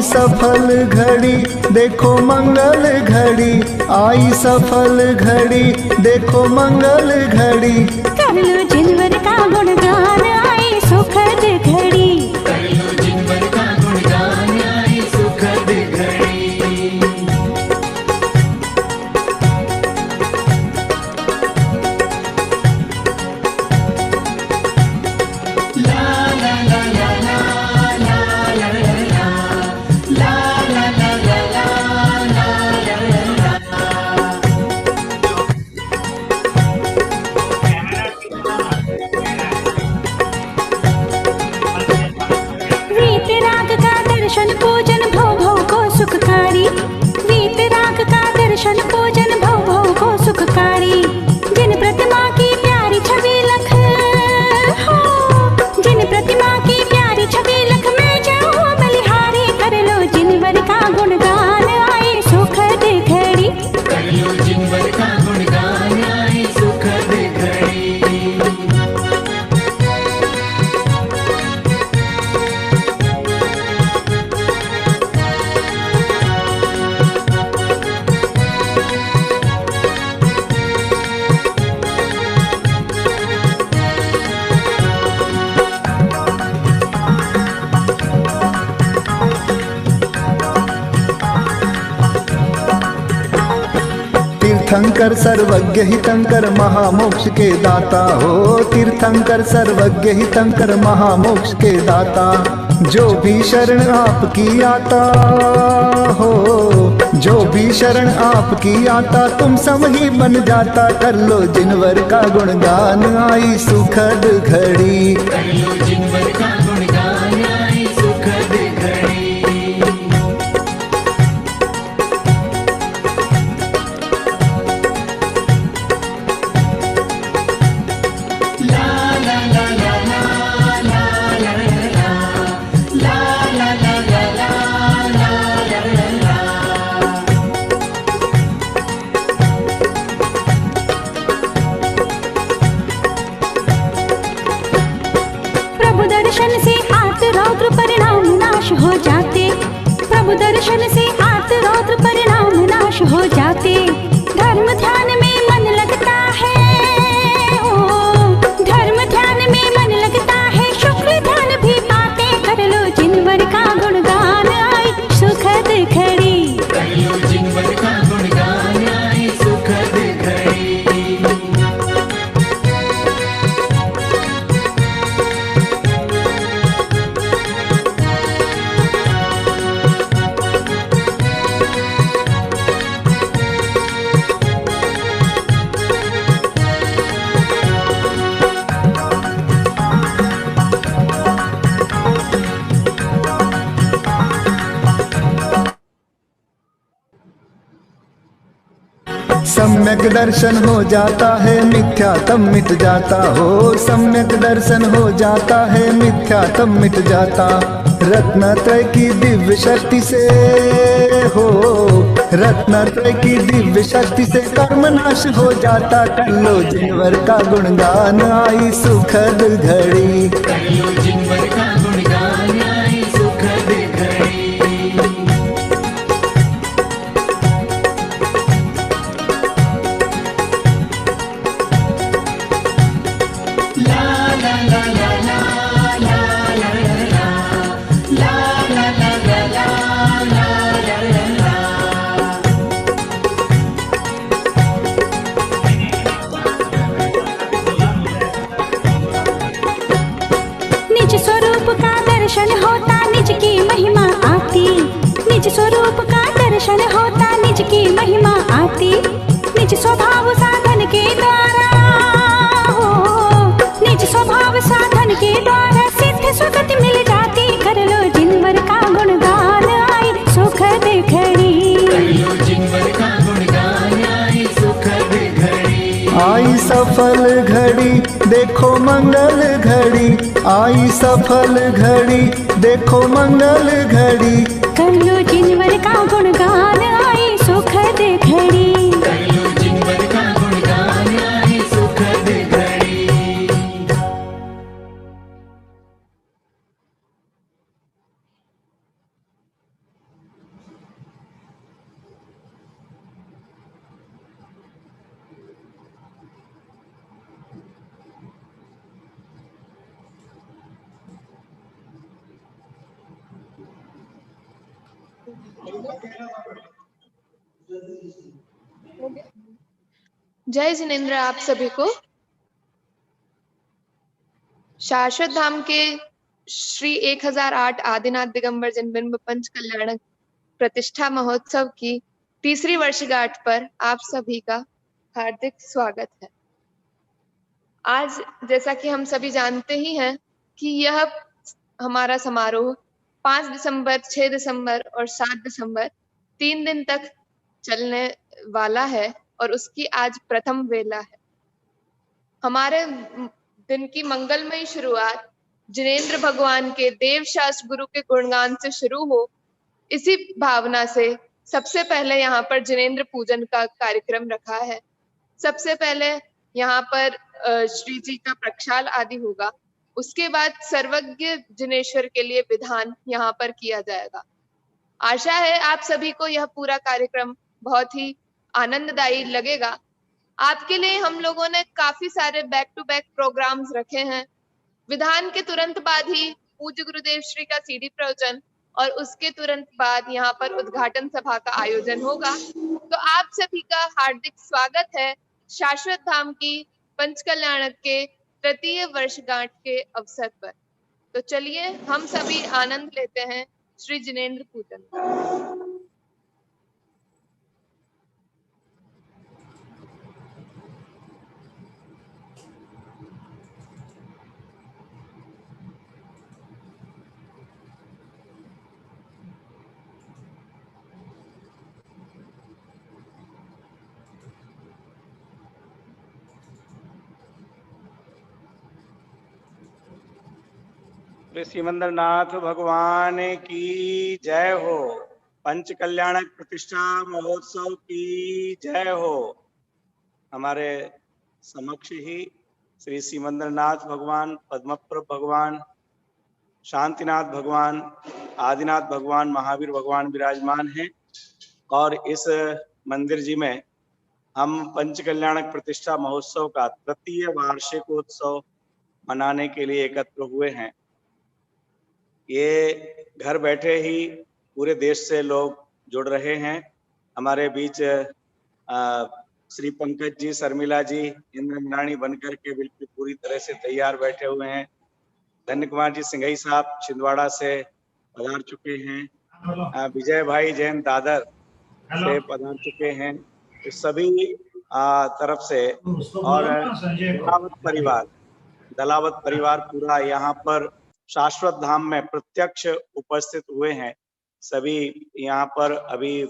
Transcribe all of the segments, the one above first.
सफल घड़ी देखो मंगल घड़ी, आई सफल घड़ी देखो मंगल घड़ी। कर लो जिनवर का गुणगान आई सुखद घड़ी, कर लो जिनवर का गुणगान आई सुखद घड़ी। पूजन भव भव को सुखकारी, वीतराग का दर्शन पूजन भव भव को सुखकारी। जिन प्रतिमा की प्यारी छवि लख हो, जिन प्रतिमा की प्यारी छवि लख में जाऊं बलिहारी। कर लो जिनवर का गुणगान आए सुखद घड़ी, कर लो जिनवर का गुणगान आई सुखद घड़ी। तीर्थंकर सर्वज्ञ हितंकर महामोक्ष के दाता हो, तीर्थंकर सर्वज्ञ हितंकर महामोक्ष के दाता। जो भी शरण आपकी आता हो, जो भी शरण आपकी आता तुम सम ही बन जाता। कर लो जिनवर का गुणगान आई सुखद घड़ी, कर लो जिनवर का गुणगान आई सुखद घड़ी। प्रभु दर्शन से आत रौद्र परिणाम नाश हो जाते, प्रभु दर्शन से आत रौद्र परिणाम नाश हो जाते। धर्म ध्यान में मन लगता है, ओ धर्म ध्यान में मन लगता है, शुक्र ध्यान भी पाते। कर लो जिनवर का गुणगान आई सुखद घड़ी, कर लो जिनवर का गुणगान आई सुखद घड़ी। सम्यक दर्शन हो जाता है मिथ्या तब मिट जाता हो, सम्यक दर्शन हो जाता है मिथ्या तब मिट जाता। रत्नत्रय की दिव्य शक्ति से हो, रत्नत्रय की दिव्य शक्ति से कर्म नाश हो जाता। कर लो जिनवर का गुणगान आई सुखद घड़ी, कर लो जिनवर का गुणगान आई सुखद घड़ी। निज स्वरूप का दर्शन होता निज की महिमा आती, निज स्वरूप का दर्शन होता निज की महिमा आती। निज स्वभाव साधन के द्वारा हो, निज स्वभाव साधन के द्वारा सिद्ध सुगति मिल जाती। कर लो जिनवर का गुणगान आई सुखद घड़ी, कर लो जिनवर का गुणगान आई सुखद घड़ी। आई सफल घड़ी देखो मंगल घड़ी, आई सफल घड़ी देखो मंगल घड़ी। कर लो जिनवर का गुणगान आई सुखद घड़ी, कर लो जिनवर का गुणगान आई सुखद घड़ी। जय जिनेन्द्र आप सभी को। शाश्वत धाम के श्री 1008 आदिनाथ दिगंबर जनबिंब पंच कल्याणक प्रतिष्ठा महोत्सव की तीसरी वर्षगांठ पर आप सभी का हार्दिक स्वागत है। आज जैसा कि हम सभी जानते ही हैं कि यह हमारा समारोह 5 दिसंबर, 6 दिसंबर और 7 दिसंबर 3 दिन तक चलने वाला है और उसकी आज प्रथम वेला है। हमारे दिन की मंगलमयी शुरुआत जिनेन्द्र भगवान के देव शास्त्र गुरु के गुणगान से शुरू हो, इसी भावना से सबसे पहले यहाँ पर जिनेन्द्र पूजन का कार्यक्रम रखा है। सबसे पहले यहाँ पर श्री जी का प्रक्षाल आदि होगा, उसके बाद सर्वज्ञ जिनेश्वर के लिए विधान यहाँ पर किया जाएगा। आशा है आप सभी को यह पूरा कार्यक्रम बहुत ही आनंददायी लगेगा। आपके लिए हम लोगों ने काफी सारे बैक टू बैक प्रोग्राम्स रखे हैं। विधान के तुरंत बाद ही पूज्य गुरुदेव श्री का सीडी प्रवचन और उसके तुरंत बाद यहाँ पर उद्घाटन सभा का आयोजन होगा। तो आप सभी का हार्दिक स्वागत है शाश्वत धाम की पंच कल्याणक के तृतीय वर्षगांठ के अवसर पर। तो चलिए हम सभी आनंद लेते हैं श्री जिनेन्द्र पूजन का। श्री सिमंदरनाथ भगवान की जय हो। पंच कल्याणक प्रतिष्ठा महोत्सव की जय हो। हमारे समक्ष ही श्री सिमंदरनाथ भगवान, पद्मप्रभ भगवान, शांतिनाथ भगवान, आदिनाथ भगवान, महावीर भगवान विराजमान हैं। और इस मंदिर जी में हम पंच कल्याणक प्रतिष्ठा महोत्सव का तृतीय वार्षिकोत्सव मनाने के लिए एकत्र हुए हैं। ये घर बैठे ही पूरे देश से लोग जुड़ रहे हैं। हमारे बीच श्री पंकज जी, शर्मिला जी इंद्राणी बनकर के बिल्कुल पूरी तरह से तैयार बैठे हुए हैं। धन्य कुमार जी सिंघई साहब छिंदवाड़ा से पधार चुके हैं। विजय भाई जैन दादर से पधार चुके हैं। इस सभी तरफ से और दलावत परिवार पूरा यहाँ पर शाश्वत धाम में प्रत्यक्ष उपस्थित हुए हैं। सभी यहाँ पर अभी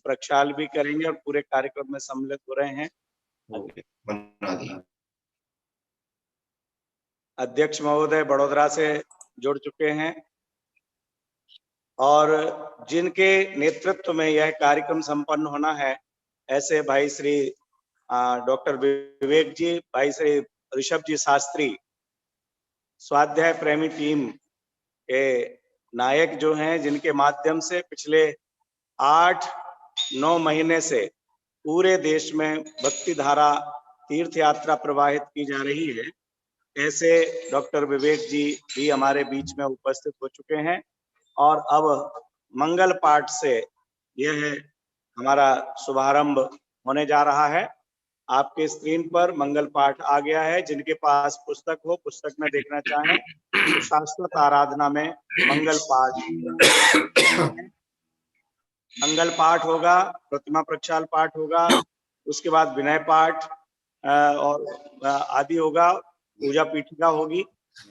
प्रक्षाल भी करेंगे और पूरे कार्यक्रम में सम्मिलित हो रहे हैं। अध्यक्ष महोदय बड़ोदरा से जुड़ चुके हैं और जिनके नेतृत्व में यह कार्यक्रम संपन्न होना है, ऐसे भाई श्री डॉक्टर विवेक जी, भाई श्री ऋषभ जी शास्त्री, स्वाध्याय प्रेमी टीम के नायक जो हैं, जिनके माध्यम से पिछले 8-9 महीने से पूरे देश में भक्ति धारा तीर्थ यात्रा प्रवाहित की जा रही है, ऐसे डॉक्टर विवेक जी भी हमारे बीच में उपस्थित हो चुके हैं। और अब मंगल पाठ से यह हमारा शुभारंभ होने जा रहा है। आपके स्क्रीन पर मंगल पाठ आ गया है। जिनके पास पुस्तक हो, पुस्तक में देखना चाहें तो शाश्वत आराधना में मंगल पाठ होगा, प्रतिमा प्रक्षाल पाठ होगा, उसके बाद विनय पाठ और आदि होगा, पूजा पीठिका होगी।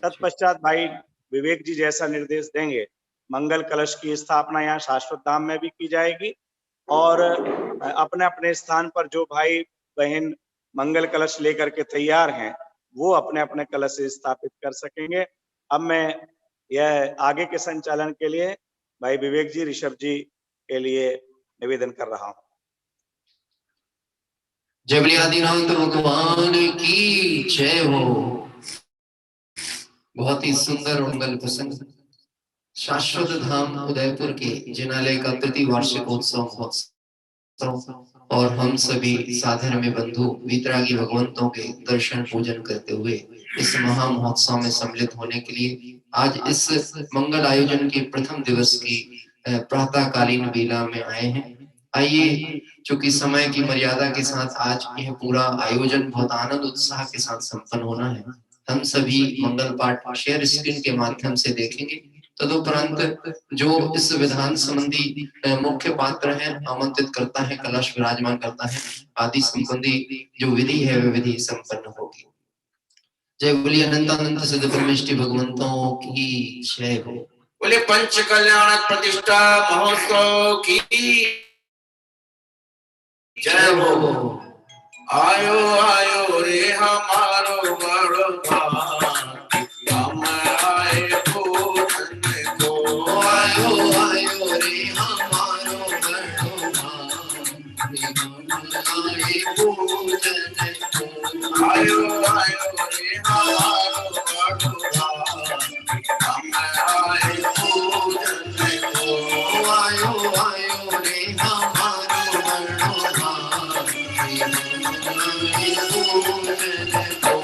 तत्पश्चात भाई विवेक जी जैसा निर्देश देंगे, मंगल कलश की स्थापना यहाँ शाश्वत धाम में भी की जाएगी और अपने अपने स्थान पर जो भाई बहन मंगल कलश लेकर के तैयार हैं, वो अपने अपने कलश स्थापित कर सकेंगे। अब मैं यह आगे के संचालन के लिए भाई विवेक जी, ऋषभ जी के लिए निवेदन कर रहा हूँ। जय आदिनाथ भगवान की जय हो। बहुत ही सुंदर और मंगल प्रसंग शाश्वत धाम उदयपुर के जिनालय का तृतीय वार्षिकोत्सव और हम सभी साधर्म्य बंधु वितरागी भगवंतों के दर्शन पूजन करते हुए इस महा महोत्सव में सम्मिलित होने के लिए आज इस मंगल आयोजन के प्रथम दिवस की प्रातःकालीन बेला में आए हैं। आइए, चूंकि समय की मर्यादा के साथ आज यह पूरा आयोजन बहुत आनंद उत्साह के साथ संपन्न होना है। हम सभी मंगल पाठ शेयर स्क्रीन के माध्यम से देखेंगे। तदुपरांत जो इस विधान संबंधी मुख्य पात्र हैं आमंत्रित करता है, कलश विराजमान करता है, आदि संबंधी जो विधि है वह विधि संपन्न होगी। जय बोलिए अनंतानंत सिद्ध ब्रह्मेष्टि भगवंतों की जय हो। बोले पंच कल्याण प्रतिष्ठा महोत्सव की जय हो। आयो आयो रे हमारो बड़ो भाग्य, हम आए पूजन को। आयो आयो रे हमारो बड़ो भाग्य, हम आए पूजन को। आयो आयो रे हमारो बड़ो भाग्य, हम आए पूजन को। आयो आयो रे हमारो बड़ो भाग्य, हम आए पूजन को।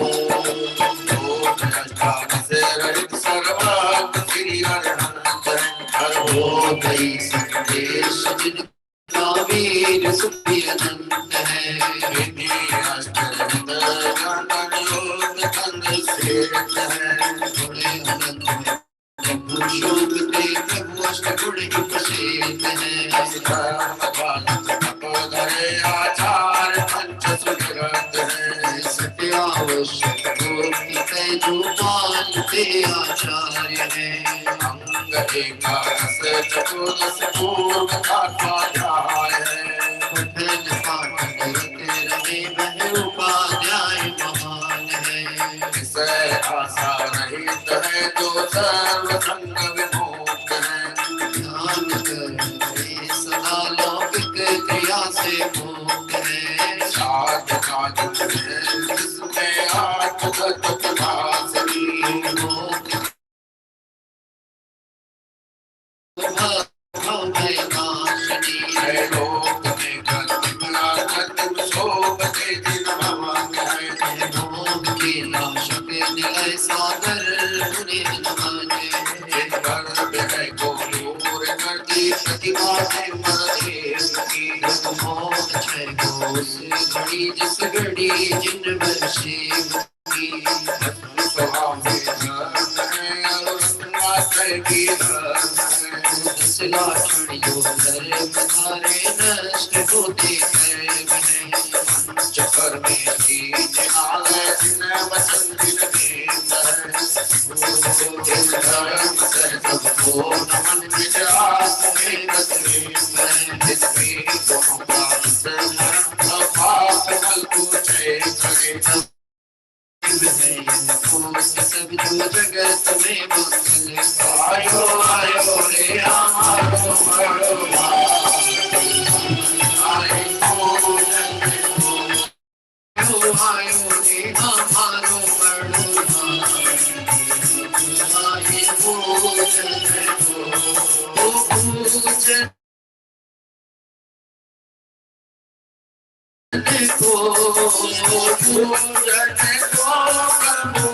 से रहित सर्वांग श्री अरहंत हर हो गई संदेश जिनका वीर सुप्रियनंद है। विधि अष्टविध गणन योग कंद सेठ है। गुणे अनंत है प्रभु शोभते, प्रभु अष्टगुण ही प्रसिद्ध है। धर्म पालन तपोधरे आचार पंच सुकृत है। सत्यावश्यक मूर्ति है जो मानते आचार्य है। अंग एकादश चतुर्दश पूर्व का स्वाध्याय है। पठन पाठन करते रहे वह उपाध्याय महान है। विषय आशा रहित है जो सर्व संग विमुक्त है। ध्यान करने सदा लौकिक क्रिया से मुक्त है। साध साधु है जिसमें आत्मगत भासरी। है लोक में गतिमला गतिम शोभते जिन भवन है। भोग के नाशक निलय सागर उन्हें नमाने। जिन गर्भ है को दूर करती प्रतिभा है मरदेव की। मोह छह कोस घड़ी जिस घड़ी जिन वर्षे की। स्वभाव में धर्म है और आश्रय की धर्म है। दस लाखन जो धर्म धारे नष्ट होते कर्म है। चक्कर में बीज आवे जिन वचन जिन केंद्र। जिन धर्म कर सबको नमन विचार में गतिरेंद्र। जिसमें गुण प्राण से धर्म पाप फल पूछे करे। सब जो जगत में मंगल। आयो आयो रे हमारो बड़ो भाग्य, आए पूजन को। आयो रे हमारो बड़ो भाग्य, आए पूजन को। पूजन को पूजन को प्रभु आसन को।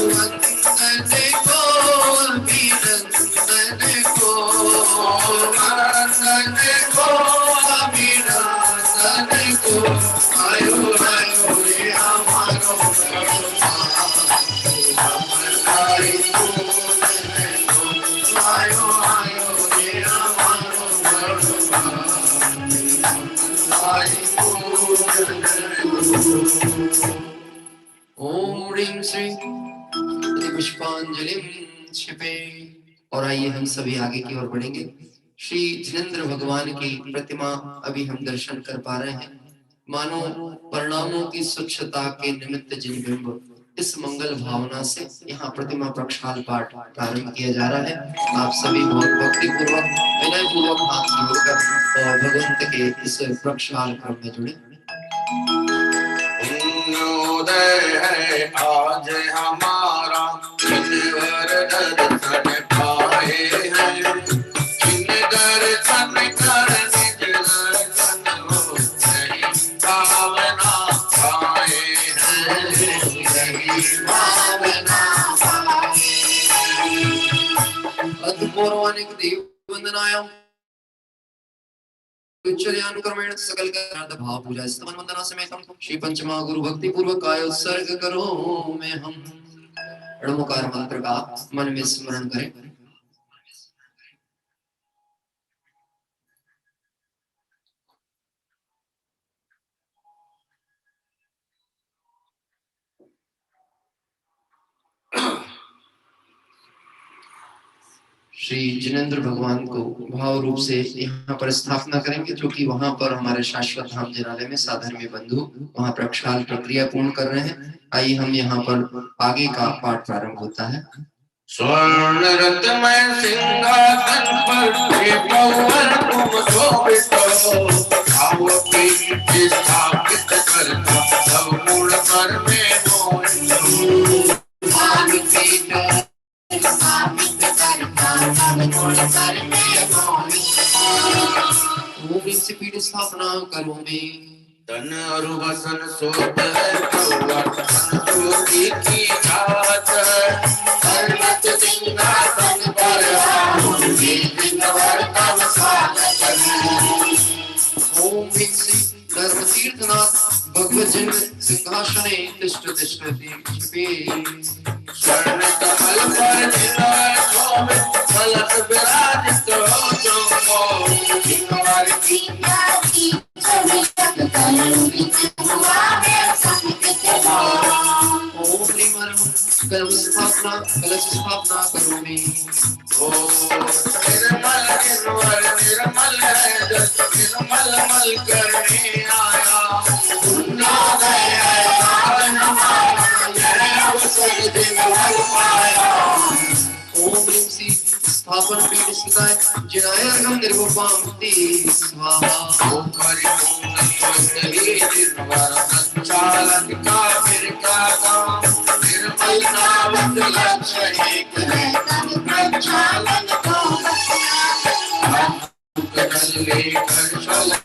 वंदन को अभिनंदन को। वंदन को अभिनंदन को। आयो आयो रे हमारो बड़ो भाग्य, हम आए पूजन को। आयो आयो रे हमारो बड़ो भाग्य, हम आए पूजन को। ओम ह्रीं श्रीं पुष्पांजलि क्षिपे। और आइए हम सभी आगे की ओर बढ़ेंगे। श्री जिनेंद्र भगवान की प्रतिमा अभी हम दर्शन कर पा रहे हैं। मानो परिणामों की स्वच्छता के निमित्त जिन बिंब, इस मंगल भावना से यहाँ प्रतिमा प्रक्षाल पाठ प्रारंभ किया जा रहा है। आप सभी बहुत भक्ति पूर्वक विनय पूर्वक हाथ जोड़कर और भगवंत के इस प्रक्षाल क्रम में जुड़े। पुण्योदय है आज हमारा, जिनवर दर्शन पाए हैं। जिन दर्शन कर निज दर्शन हो सही भावना पाए हैं। भावना अद्भुतपौराणिक देव वंदनायाम विचर्यानुक्रमेण सकल करार्थ भाव पूजा स्तवन वंदना समेत श्री पंचमा गुरु भक्ति पूर्वक काय उत्सर्ग करो मैं हम ऋणमुकार मंत्र का मन में स्मरण करें। श्री जिनेंद्र भगवान को भाव रूप से यहाँ पर स्थापना करेंगे, जो कि वहां पर हमारे शाश्वत धाम जिनालय में साधन में बंधु वहां प्रक्षाल प्रक्रिया पूर्ण कर रहे हैं। आइए हम यहाँ पर आगे का पाठ प्रारंभ होता है। स्वर्ण रत्नमय सिंहासन पर ये पवन तुम शोभित हो, भाव की स्थापित करता सब मूल पर में मोहित पीठ स्थापना करो में तन अरु वसन सोत है ज्योति की जात है सर्वत सिंहासन पर ओम धर्म तीर्थनाथ भगवत जन सिंहासने तिष्ठ तिष्ठति स्वर्ण कमल पर जिलाए शोभित फलक विराजित हो तुमको सिंहवार की जाति सभी तक करुणी तुम्हारे संकित हो। ओम कलश स्थापना करो में निर्मल निर्मल निर्मल है जस निर्मल मल करने आया ओम सी स्थापन पीठ स्थिताय जिनाय अर्घम निर्वपामति स्वाहा। ओम हरि ओम नमः निर्मल संचालन का फिर का काम निर्मल नाम लक्ष्य एक है तब प्रचालन को कल लेकर चलो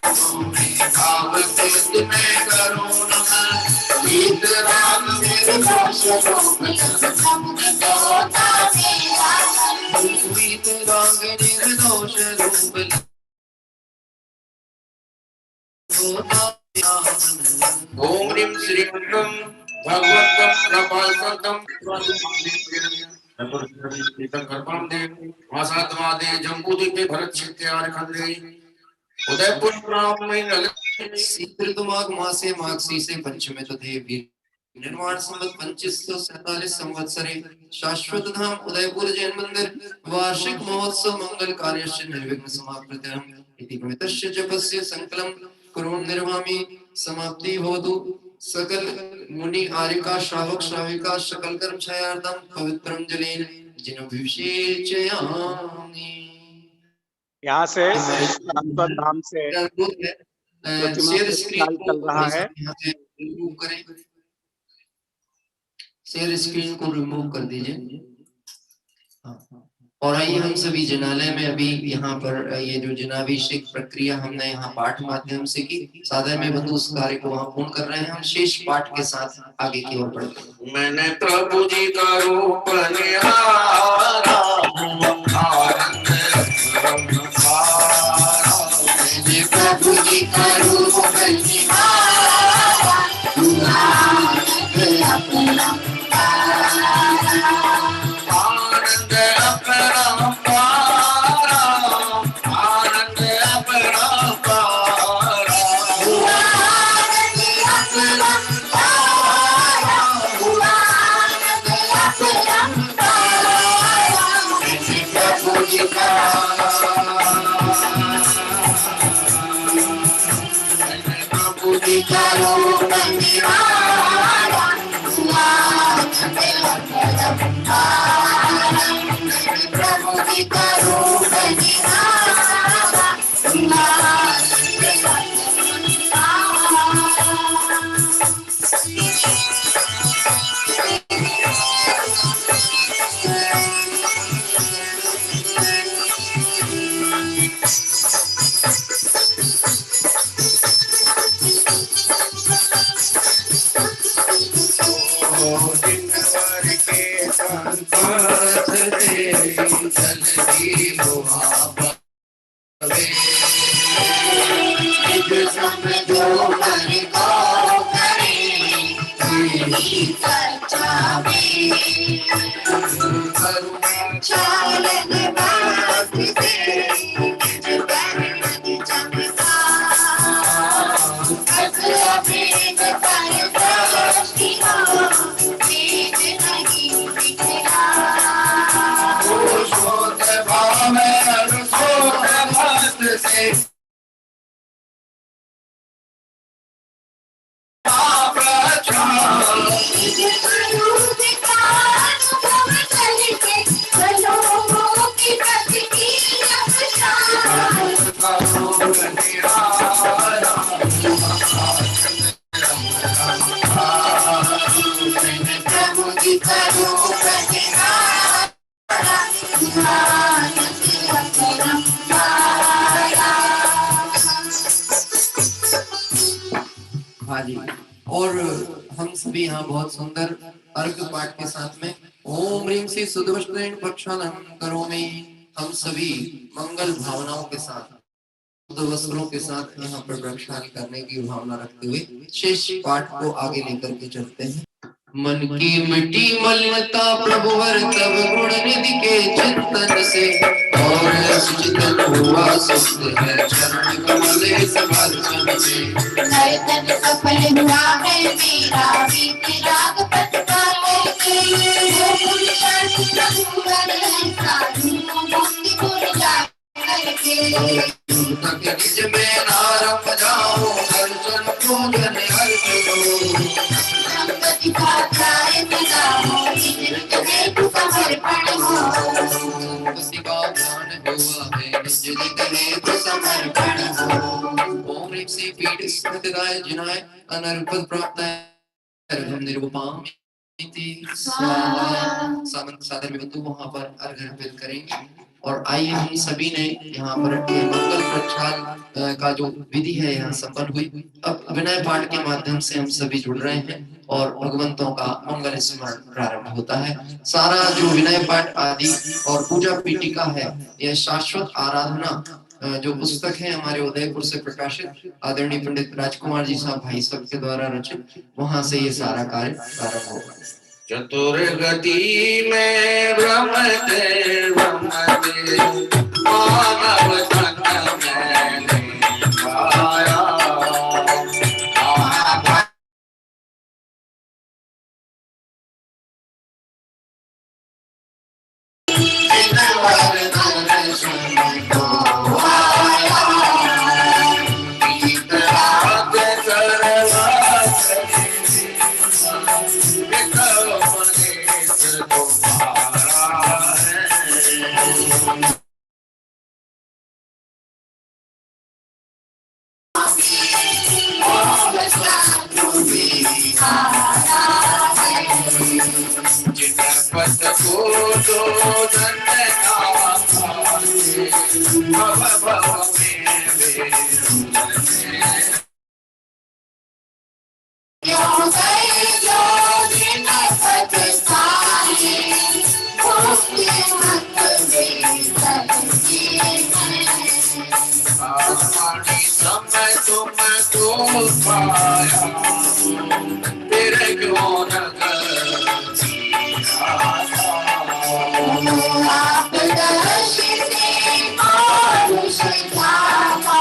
भाव तेज में करो नमः गीत राग मेरे दोष रूप समुद्र होता मेरा गीत राग निर्दोष रूप ओम ह्रीं श्रीं भगवतं प्रपालकं वासात्मादे जम्बूद्वीपे भरतक्षेत्रे खंडे उदयपुर में शीतऋतुमाघ मासे माघशीसे पंचमे तथे निर्माण संवत 2547 संवत्सरे शाश्वत धाम उदयपुर जैन मंदिर वार्षिक महोत्सव मंगल कार्यस्य निर्विघ्न समाप्यते इति प्रमितस्य जपस्य संकलम कुर्वन् निर्वामि समाप्ति भवतु। सकल मुनि आर्यका श्रावक श्राविका सकल कर्म क्षयार्थम पवित्रं जलेन जिनभिषेचयामि। यहाँ से शाश्वत धाम से शेयर स्क्रीन चल रहा है। यहाँ से रिमूव करें, शेयर स्क्रीन को रिमूव कर दीजिए। और आइए हम सभी जिनालय में अभी यहाँ पर ये जो जिनाभिषेक प्रक्रिया हमने यहाँ पाठ माध्यम से की, साधन में बंधु उस कार्य को वहाँ पूर्ण कर रहे हैं। हम शेष पाठ के साथ आगे की ओर बढ़ते हैं। मैंने प्रभु जी का रूप निहारा प्रभु जी का रूप आनंद अपरंपारा आनंद अपरंपारा प्रभु जी का रूप निहारा प्रभु जी का रूप जल्दी हो आवे जो मन को करे वही सचावे चालन बात से चमका अभी पर दृष्टि हो तेज नहीं दिखला शोध भाव में शोध मत से हाँ जी। और हम सभी यहाँ बहुत सुंदर अर्घ पाठ के साथ में ओम ह्रीं श्री सुदवस्त्रेण प्रक्षालन करोमि, हम सभी मंगल भावनाओं के साथ शुद्ध वस्त्रों के साथ यहाँ पर प्रक्षालन करने की भावना रखते हुए शेष पाठ को आगे लेकर के चलते हैं। मन की मिट्टी मलिनता प्रभुवर तब गुण निधि के चिंतन से और चिंतन हुआ सुस्त है चरण कमल समर्पण में। नयतन सफल हुआ है मेरा बीते राग पथ का लेके गोकुल शांति प्रभुवर है साधु मुक्ति गुण जा करके तक निज में नारम जाओ दर्शन को जन अर्पण संगति पात्राय मिलाओ निज तू समर्पण हो भक्ति का ध्यान हुआ है निज जगह तो समर्पण हो। ओम ह्रीं श्री पीठ स्थिताय जिनाय अनर्पद प्राप्त है हम निर्वपाम सामंत सादर में बंधु वहां पर अर्घ अर्पित करेंगे। और आइए हम सभी ने यहाँ पर मंगल प्रक्षाल का जो विधि है यहाँ संपन्न हुई। अब विनय पाठ के माध्यम से हम सभी जुड़ रहे हैं और भगवंतों का मंगल स्मरण प्रारंभ होता है। सारा जो विनय पाठ आदि और पूजा पीठिका है यह शाश्वत आराधना जो पुस्तक है हमारे उदयपुर से प्रकाशित आदरणीय पंडित राजकुमार जी साहब भाई साहब के द्वारा रचित, वहां से ये सारा कार्य प्रारंभ होगा। चतुर्गति में भ्रमते भ्रमते मानव तन में पाया पद को दो समय तुम तो पाया तेरे क्यों न आप दर्शने आरुष धामा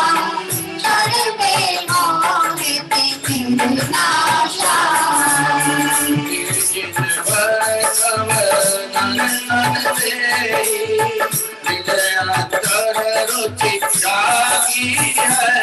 क्षण में मोहित नाशा जिन पर सब नंदन दे विजया कर रुचि जागी है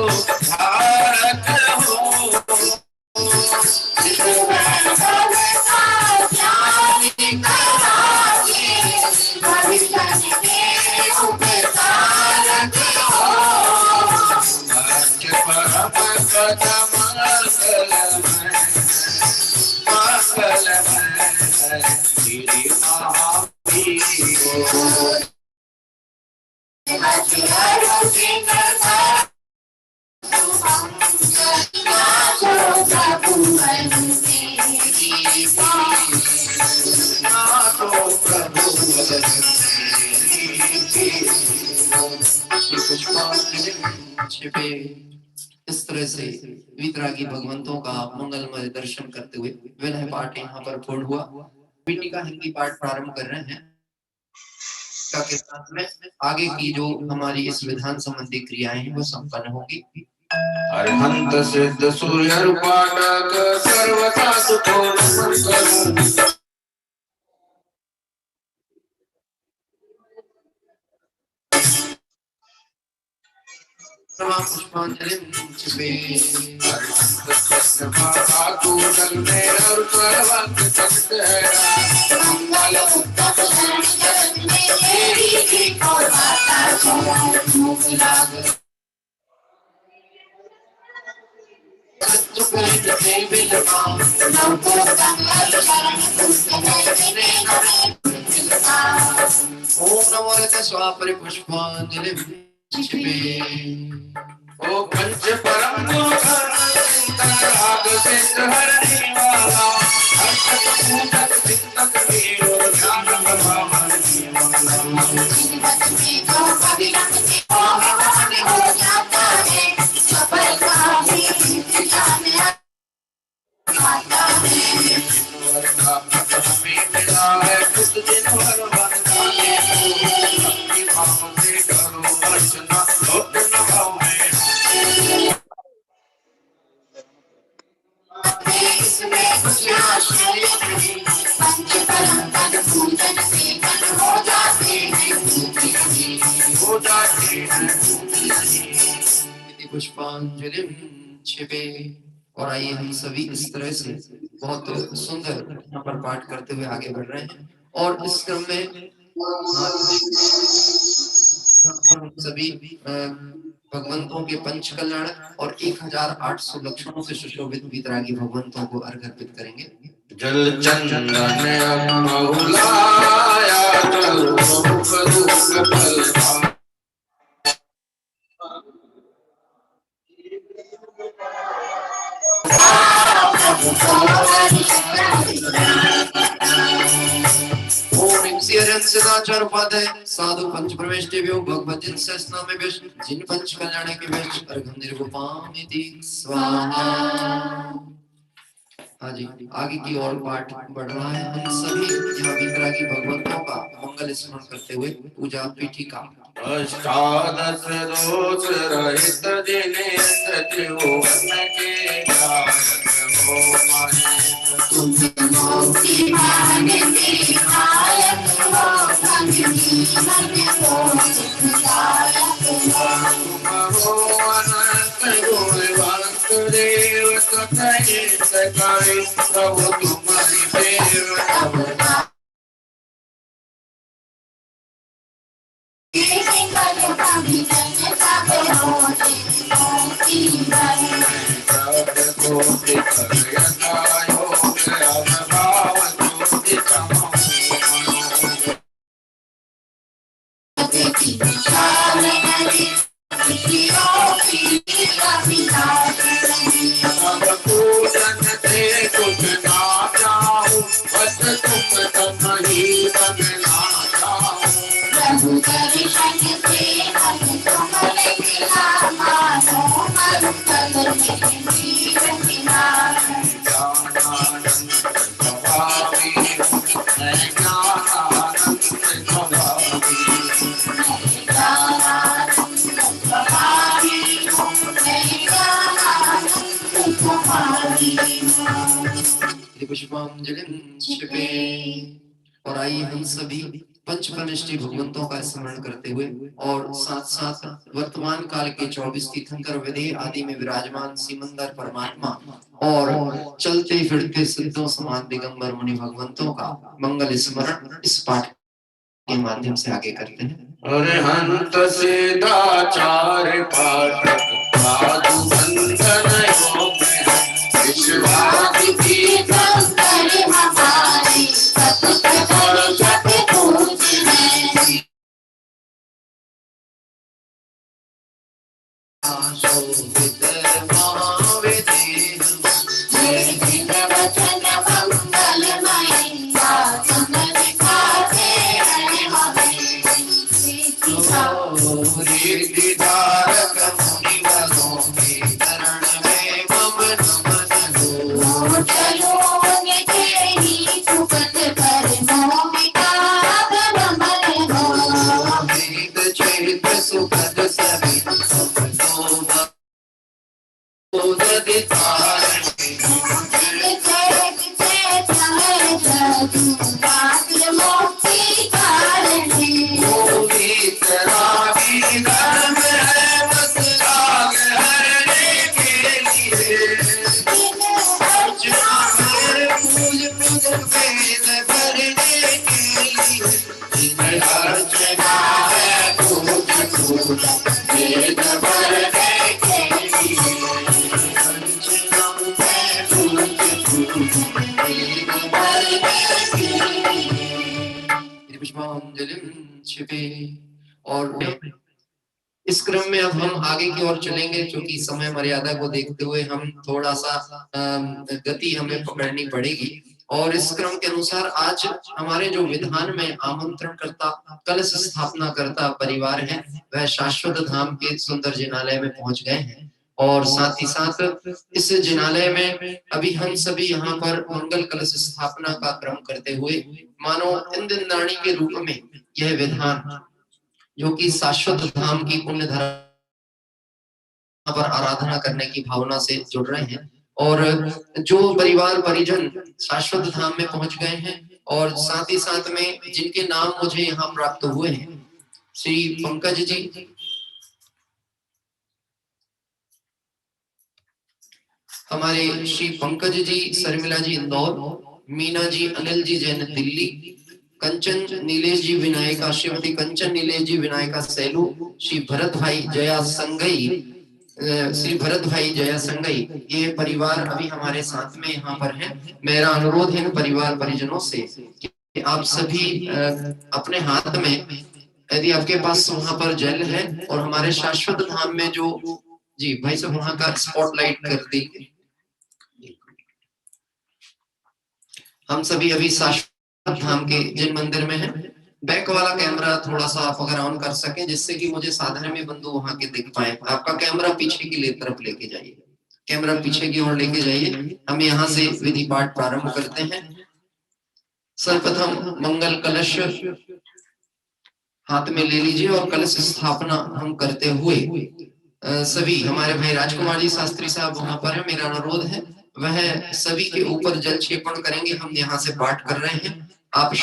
भारत हो छिपे इस तरह से वितरागी भगवंतों का मंगलमय दर्शन करते हुए विनय पाठ यहाँ पर पूर्ण हुआ। पीटी का हिंदी पाठ प्रारंभ कर रहे हैं के साथ में आगे की जो हमारी इस विधान संबंधी क्रियाएं हैं वो संपन्न होगी। अरहंत सिद्ध सूर्य रूपाटक सर्वथा सुखो नमन करूं। पुष्पांजलि छिपे अरहंत कृष्ण माता तूल में और सर्वंत सत्य है मंगल उत्तम शरण में तेरी की को माता मुख लाग ओम नमो रते स्वापरि पुष्पांजलि छिपे ओ पंच परम राग से हरने वाला हर्षक पूजक चिंतक वीरो ध्यान भगवान हो जाता है सफल हमें मिला है कुछ दिन भर वरदाने अपनी भाव से करो अर्चना लौट न भाव में इसमें कुछ आश्चर्य नहीं पंच परम पद पूजन से हो जाते हैं हो जाते हैं पुष्पांजलि छिपे। और आइए हम सभी इस तरह से बहुत सुंदर यहाँ पर पाठ करते हुए आगे बढ़ रहे हैं। और इस क्रम में सभी भगवंतों के पंच कल्याण और 1800 लक्षणों से सुशोभित वितरागी भगवंतों को अर्घ अर्पित करेंगे। जल चंदन बहुलाया सदाचार उपाध्याय साधु पंच प्रवेश देवियों भगवत जिन सहस्त्र में वेश जिन पंच कल्याण के वेश अर्घ निर्गुपामिति स्वाहा। हाँ जी, आगे की ओर पाठ बढ़ रहा है। हम सभी यहाँ वितरागी भगवंतों का मंगल स्मरण करते हुए पूजा पीठिका अष्टादश दोष रहित जिने सचिवन के गायक हो माने तुम मोक्ति मांगते गायक हो भगनी हो सुखदायक हो तुम हो अनंत गुणवंत देव कथय सकाय प्रभु तुम्हारी देव अवतार पुष्पांजलि छिपे। और आइए हम सभी पंचपनिष्ठी भगवंतों का स्मरण करते हुए और साथ साथ वर्तमान काल के 24 तीर्थंकर विदेह आदि में विराजमान सिमंदर परमात्मा और चलते फिरते सिद्धों समान दिगंबर मुनि भगवंतों का मंगल स्मरण इस पाठ के माध्यम से आगे करते हैं। अरहंत सिद्धाचार पाठक साधु बंधन योग विश्वादिति शंकर हमारे सतत जप पूजने शोभित महाविदेह निर्भीक वचन मंगलमय साधन दिखाते हैं हमें कीर्तिधारक मुनि वरों के चरण में मम नमन हो। चलो तेरी सुखद कर मोहिका नमन हो गीत चैत सुखद सभी और इस क्रम में अब हम आगे की ओर चलेंगे, क्योंकि समय मर्यादा को देखते हुए हम थोड़ा सा गति हमें पकड़नी पड़ेगी। और इस क्रम के अनुसार आज हमारे जो विधान में आमंत्रण करता कलश स्थापना करता परिवार है, वह शाश्वत धाम के सुंदर जिनालय में पहुंच गए हैं। और साथ ही साथ इस जिनालय में अभी हम सभी यहाँ पर मंगल कलश स्थापना का क्रम करते हुए मानो इंद्रदाणी के रूप में यह विधान जो कि शाश्वत धाम की पुण्य धरा पर आराधना करने की भावना से जुड़ रहे हैं। और जो परिवार परिजन शाश्वत धाम में पहुंच गए हैं और साथ ही साथ में जिनके नाम मुझे यहाँ प्राप्त हुए हैं, श्री पंकज जी, हमारे श्री पंकज जी शर्मिला जी इंदौर, मीना जी अनिल जी जैन दिल्ली, कंचन नीलेश जी विनायका श्रीमती कंचन नीलेश जी विनायका सैलू, श्री भरत भाई जया संगई श्री भरत भाई जया संगई, ये परिवार अभी हमारे साथ में यहाँ पर है। मेरा अनुरोध है इन परिवार परिजनों से कि आप सभी अपने हाथ में यदि आपके पास वहां पर जल है और हमारे शाश्वत धाम में जो जी भाई साहब वहां का स्पॉटलाइट कर दी। हम सभी अभी शाश्वत धाम के जिन मंदिर में हैं, बैक वाला कैमरा थोड़ा सा आप अगर ऑन कर सके जिससे कि मुझे साधन में बंधु वहां के दिख पाए। आपका कैमरा पीछे की तरफ लेके जाइए, कैमरा पीछे की ओर लेके जाइए। हम यहाँ से विधि पाठ प्रारंभ करते हैं। सर्वप्रथम मंगल कलश हाथ में ले लीजिए और कलश स्थापना हम करते हुए सभी हमारे भाई राजकुमार जी शास्त्री साहब वहां पर है, मेरा अनुरोध है वह सभी के ऊपर जल क्षेपण करेंगे। हम यहाँ से पाठ कर रहे हैं, आप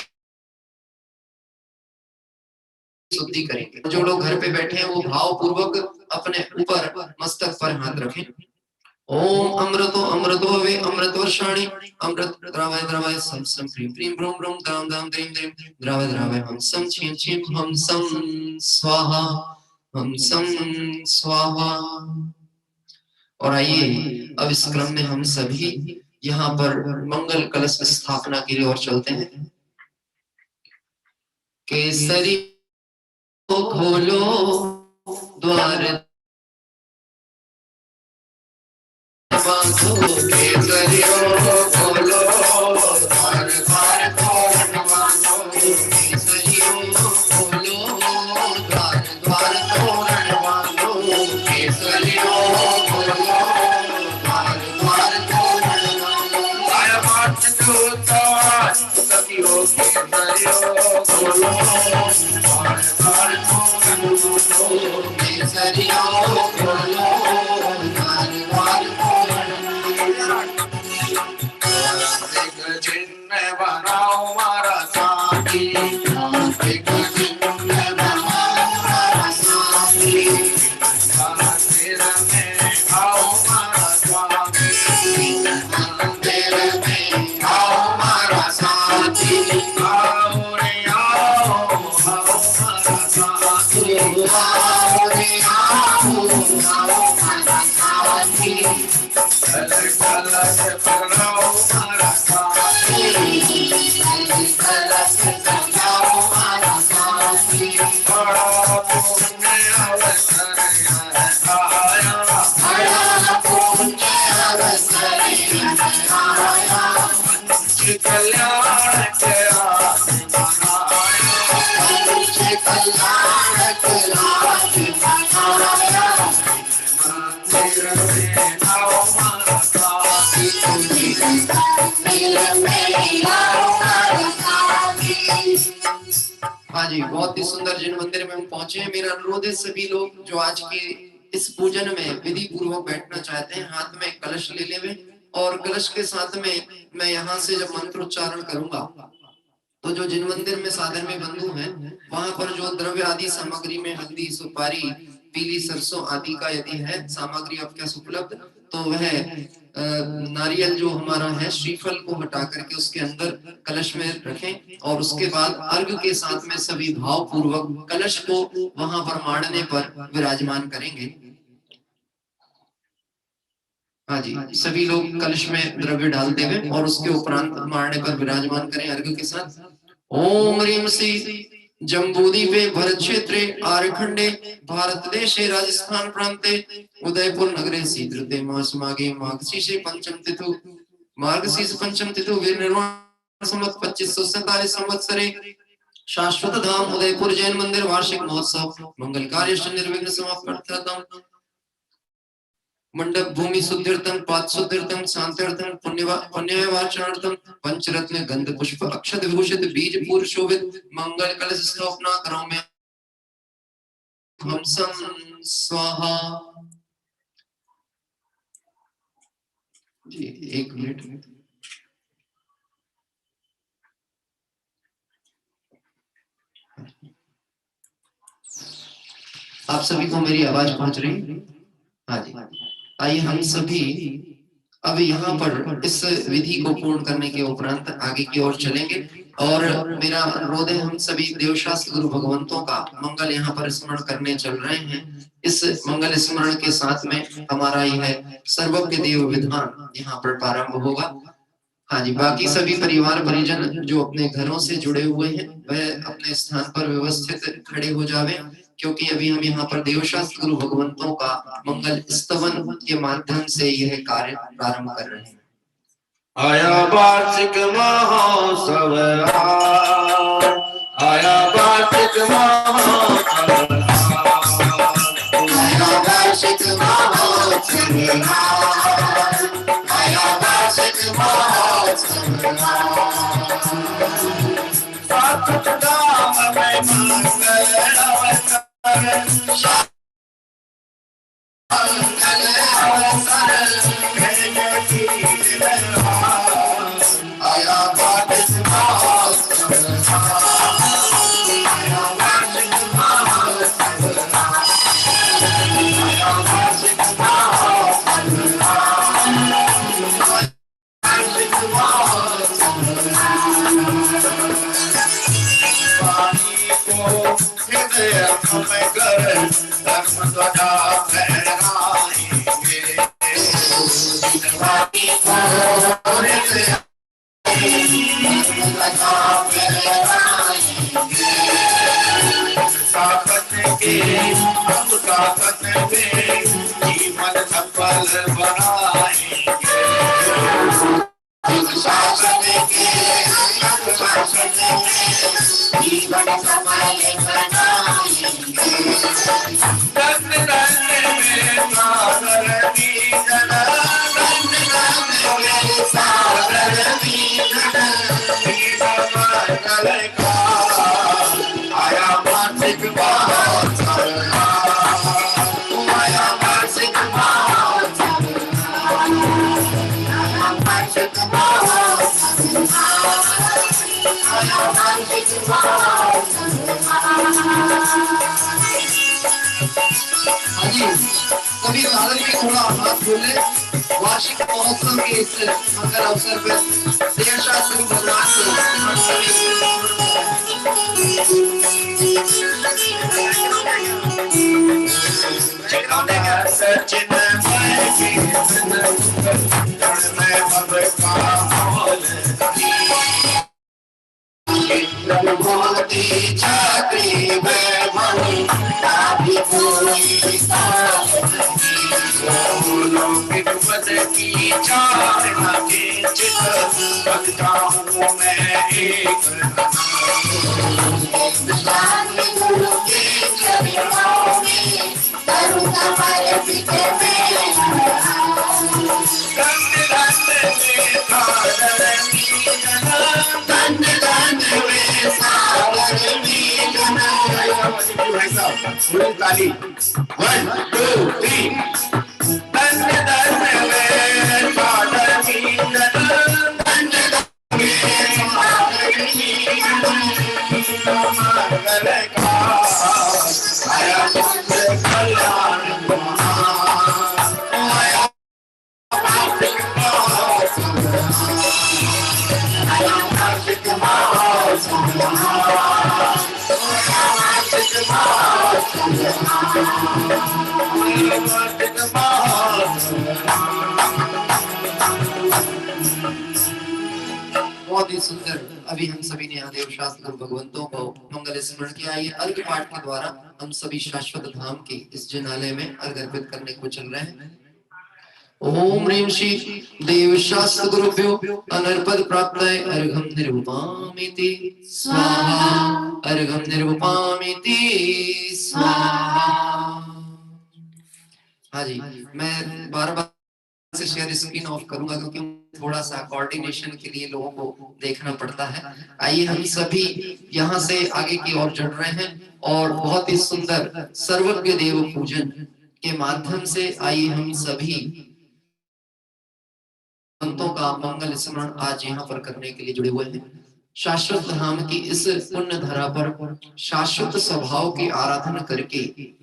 शुद्धि करेंगे। जो लोग घर पे बैठे हैं वो भाव पूर्वक अपने ऊपर मस्तक पर हाथ रखें। ओम अमृतो वे अमृत वर्षाणि अमृत द्रावय द्रावय सम सम प्रीम प्रीम ब्रूम ब्रूम दाम दाम द्रीम द्रीम द्रावय द्रावय हम सम छीम छीम हम सम स्वाहा हम सम स्वाहा। और आइए अब इस क्रम में हम सभी यहाँ पर मंगल कलश स्थापना के लिए और चलते हैं। केसरी खोलो द्वार बांधो, केसरियो खोलो द्वार द्वार तोरण बांधो, केसरियो खोलो द्वार द्वार तोरण बांधो, केसरियो खोलो द्वार द्वार तोरण बांधो। आया मात जोता सखियो केसरियो खोलो द्वार द्वार तोरण बांधो, केसरियो खोलो द्वार द्वार तोरण बांधो। हाँ जी, बहुत ही सुंदर जिन मंदिर में हम पहुंचे हैं। मेरा अनुरोध है सभी लोग जो आज के इस पूजन में विधि पूर्वक बैठना चाहते हैं, हाथ में कलश ले लेवे और कलश के साथ में मैं यहाँ से जब मंत्रोच्चारण करूंगा तो जो जिन मंदिर में साधन में बंधु हैं वहां पर जो द्रव्य आदि सामग्री में हल्दी, सुपारी, पीली सरसों आदि का यदि है सामग्री आपके उपलब्ध तो वह नारियल जो हमारा है श्रीफल को हटा करके उसके अंदर कलश में रखें और उसके बाद अर्घ के साथ में सभी भाव पूर्वक कलश को वहां पर मारने पर विराजमान करेंगे। हाँ जी, सभी लोग कलश में द्रव्य डालते हुए और उसके उपरांत मारने पर विराजमान करें अर्घ के साथ। ओम ह्रीं श्री जम्बूद्वीपे भरत क्षेत्रे आरखंडे भारत देशे राजस्थान प्रांते उदयपुर नगरे शीघ्रते मास माघे मार्गशीर्षे पंचम तिथु विनिर्माण संवत 2547 संवत्सरे शाश्वत धाम उदयपुर जैन मंदिर वार्षिक महोत्सव मंगल कार्य निर्विघ्न समाप्त्यर्थम मंडप भूमि शुद्ध्यर्थम पाद शुद्ध्यर्थम शांत्यर्थम पुण्यवाचनार्थम पंचरत्न गंध पुष्प अक्षत विभूषित बीज पूर्व शोभित मंगल कलश स्थापना करो में हम स्वाहा। जी एक मिनट, आप सभी को मेरी आवाज पहुंच रही? हाँ जी, आइए हम सभी अब यहाँ पर इस विधि को पूर्ण करने के उपरांत आगे की ओर चलेंगे और मेरा अनुरोध है हम सभी देवशास्त्र गुरु भगवंतों का मंगल यहाँ पर स्मरण करने चल रहे हैं। इस मंगल स्मरण के साथ में हमारा यह सर्वज्ञ देव विधान यहाँ पर प्रारंभ होगा। हाँ जी, बाकी सभी परिवार परिजन जो अपने घरों से जुड़े हुए हैं वह अपने स्थान पर व्यवस्थित खड़े हो जावे क्योंकि अभी हम यहाँ पर देवशास्त्र गुरु भगवंतों का मंगल स्तवन के माध्यम से यह कार्य प्रारंभ कर रहे हैं। आया वार्षिक महोत्सव, आया वार्षिक महोत्सव, आया वार्षिक महोत्सव, आया वार्षिक महोत्सव, सात धाम में मंगल अवसर, मंगल अवसर, आया वार्षिक महोत्सव, आया वार्षिक महोत्सव, आया वार्षिक महोत्सव, वार्षिक महोत्सव, वाणी को हृदय में कर धर्म ध्वजा फहराएंगे, वाणी को हृदय ताकत के हम ताकत में जीवन सफल बनाएंगे, शासन के शासन में जीवन सफल बनाएंगे, धन धन में सागर की जना, धन धन में सागर की जना, आया वार्षिक महोत्सव, आया वार्षिक महोत्सव, आया वार्षिक महोत्सव, आया वार्षिक महोत्सव। सभी साधन में थोड़ा हाथ खोले। वार्षिक महोत्सव के इस मंगल अवसर पर देवशास्त्र भगवान को सचिन मोती छात्री वैभवी की चार भक्ता हूँ मैं एक ताली 1 2 3 बहुत ही सुंदर। अभी हम सभी ने आदेव शास्त्र भगवंतों को मंगल स्मरण किया। ये अर्घ पाठ के द्वारा हम सभी शाश्वत धाम के इस जिनालय में अर्घ अर्पित करने को चल रहे हैं। ओम ह्रीं श्री देव शास्त्र गुरुभ्यो अनर्पद प्राप्ताय अर्घम निर्वपामिति स्वाहा अर्घम निर्वपामिति स्वाहा। हाँ जी, मैं बार-बार से शेयर स्क्रीन ऑफ करूंगा क्योंकि थोड़ा सा कोऑर्डिनेशन के लिए लोगों को देखना पड़ता है। आइए हम सभी यहाँ से आगे की ओर जुड़ रहे हैं और बहुत ही सुंदर सर्वज्ञ देव पूजन के माध्यम से आइए हम सभी संतों का मंगल स्मरण आज यहाँ पर करने के लिए जुड़े हुए हैं। शाश्वत धाम की इस पुण्य धरा पर शाश्वत स्वभाव की आराधना करके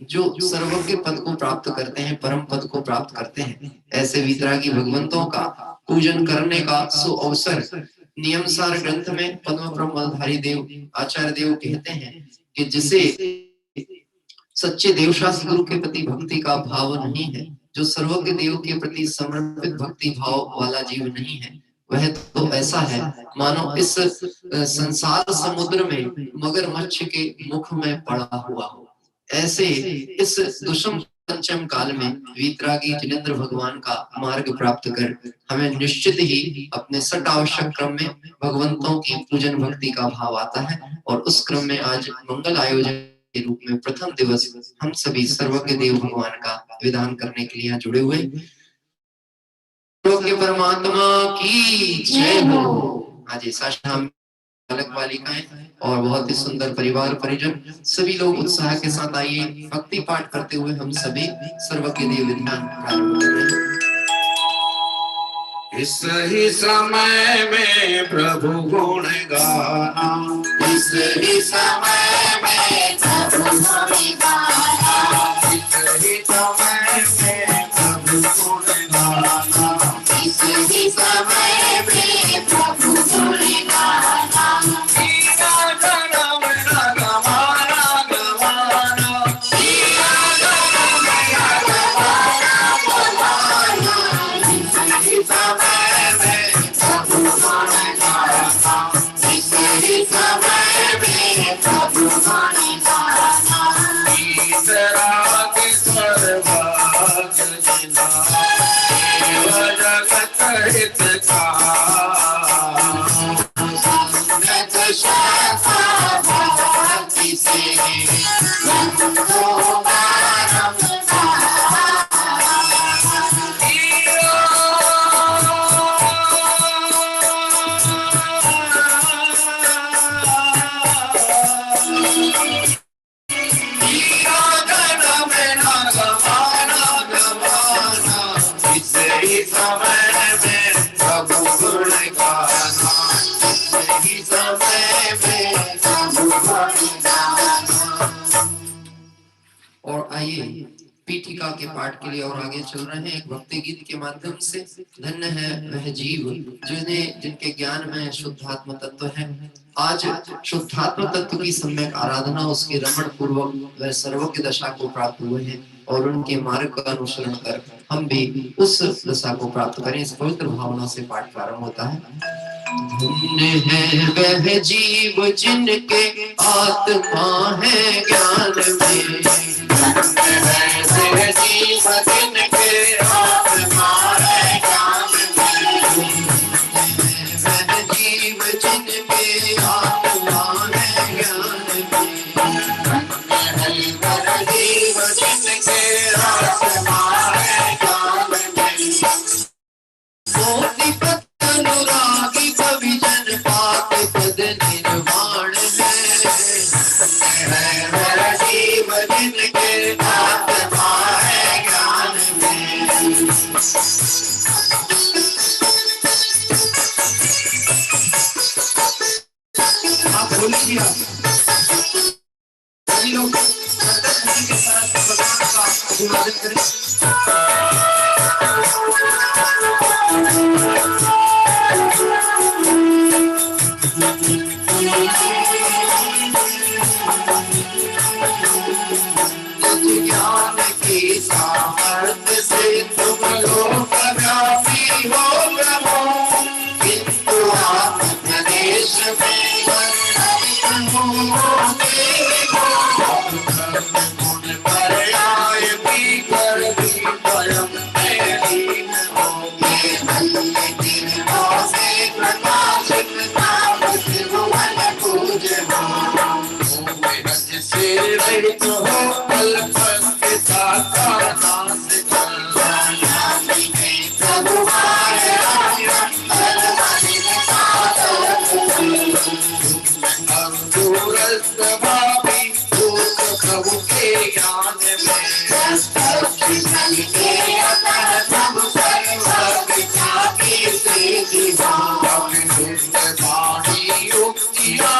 जो सर्वज्ञ पद को प्राप्त करते हैं, परम पद को प्राप्त करते हैं, ऐसे वितरागी भगवंतों का पूजन करने का सु अवसर नियमसार ग्रंथ में पद्म ब्रह्मधारी देव आचार्य देव कहते हैं कि जिसे सच्चे देवशास्त्र गुरु के प्रति भक्ति का भाव नहीं है, जो सर्वज्ञ देव के प्रति समर्पित भक्ति भाव वाला जीव नहीं है, वह तो ऐसा है मानो इस संसार समुद्र में मगरमच्छ के मुख में पड़ा हुआ हो। ऐसे इस दुष्म पंचम काल में वीतरागी जिनेंद्र भगवान का मार्ग प्राप्त कर हमें निश्चित ही अपने सट आवश्यक क्रम में भगवंतों की पूजन भक्ति का भाव आता है। और उस क्रम में आज मंगल आयोजन के रूप में प्रथम दिवस हम सभी सर्वज्ञ देव भगवान का विधान करने के लिए यहाँ जुड़े हुए। सर्वज्ञ परमात्मा की जय हो। आज साशाम बालक बालिकाएं और बहुत ही सुंदर परिवार परिजन सभी लोग उत्साह के साथ आइए भक्ति पाठ करते हुए हम सभी सर्वज्ञ देव विधान प्रारंभ कर रहे हैं। इस ही समय में प्रभु गुण गाना, इस ही समय में प्रभु गुण गाना, इस ही समय में प्रभु गुण गाना, इस ही समय में प्रभु गुण गाना। पीठिका के पाठ के लिए और आगे चल रहे हैं एक भक्ति गीत के माध्यम से। धन्य है वह जीव जिनके ज्ञान में शुद्धात्म तत्व है। आज शुद्धात्म तत्व की सम्यक आराधना, उसके रमण पूर्वक वह सर्वज्ञ दशा को प्राप्त हुए हैं और उनके मार्ग का अनुसरण कर हम भी उस दशा को प्राप्त करें। इस पवित्र भावना से पाठ प्रारंभ होता है। धन्य है वह जीव जिनके आत्मा है ज्ञान में, धन्य है वह जीव जिनके आत्मा है ज्ञान में, वह जीव जिनके आत्मा है ज्ञान में, धन्य है वह जीव जिनके आत्मा है ज्ञान में। मोति पद अनुरागी भविजन पाक पद निर्वाण है वह जीव जिनके आत्मा है ज्ञान में। आप बोलिए सभी लोग के साथ भगवान का अभिवादन करें। ज्ञान की सामर्थ्य से तुम लोक व्यापी हो प्रभु, किंतु आत्मदेश में गुण पर्याय भी कर भी स्वयं लीन होंगे। तीनों से प्रकाशित नाम त्रिभुवन पूजन से रहित हो कल्प के साकार नाश प्रभु भावी प्रभु के ज्ञान में युक्तिया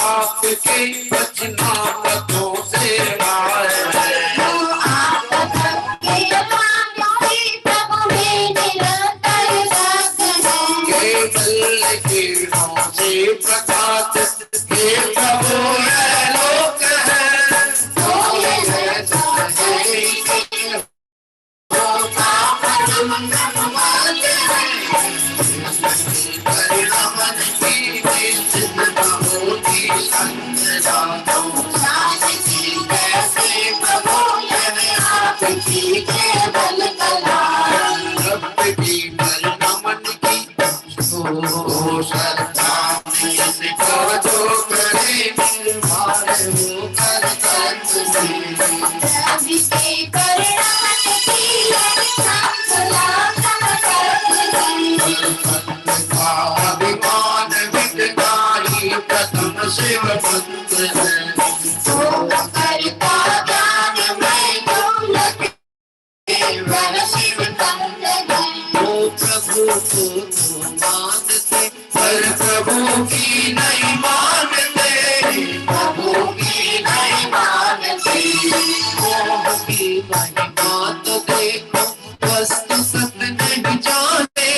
आपके वचनामृतों से केवल किरणों से प्रकाशित हे प्रभु यह लोक है। अभिमान विद्यारी प्रथम शिव मंत्र प्रभु को मानते पर प्रभु की नहीं मानते, प्रभु की नहीं मानते। मोह की महिमा तो देखो वस्तु सत्य नहीं जानते,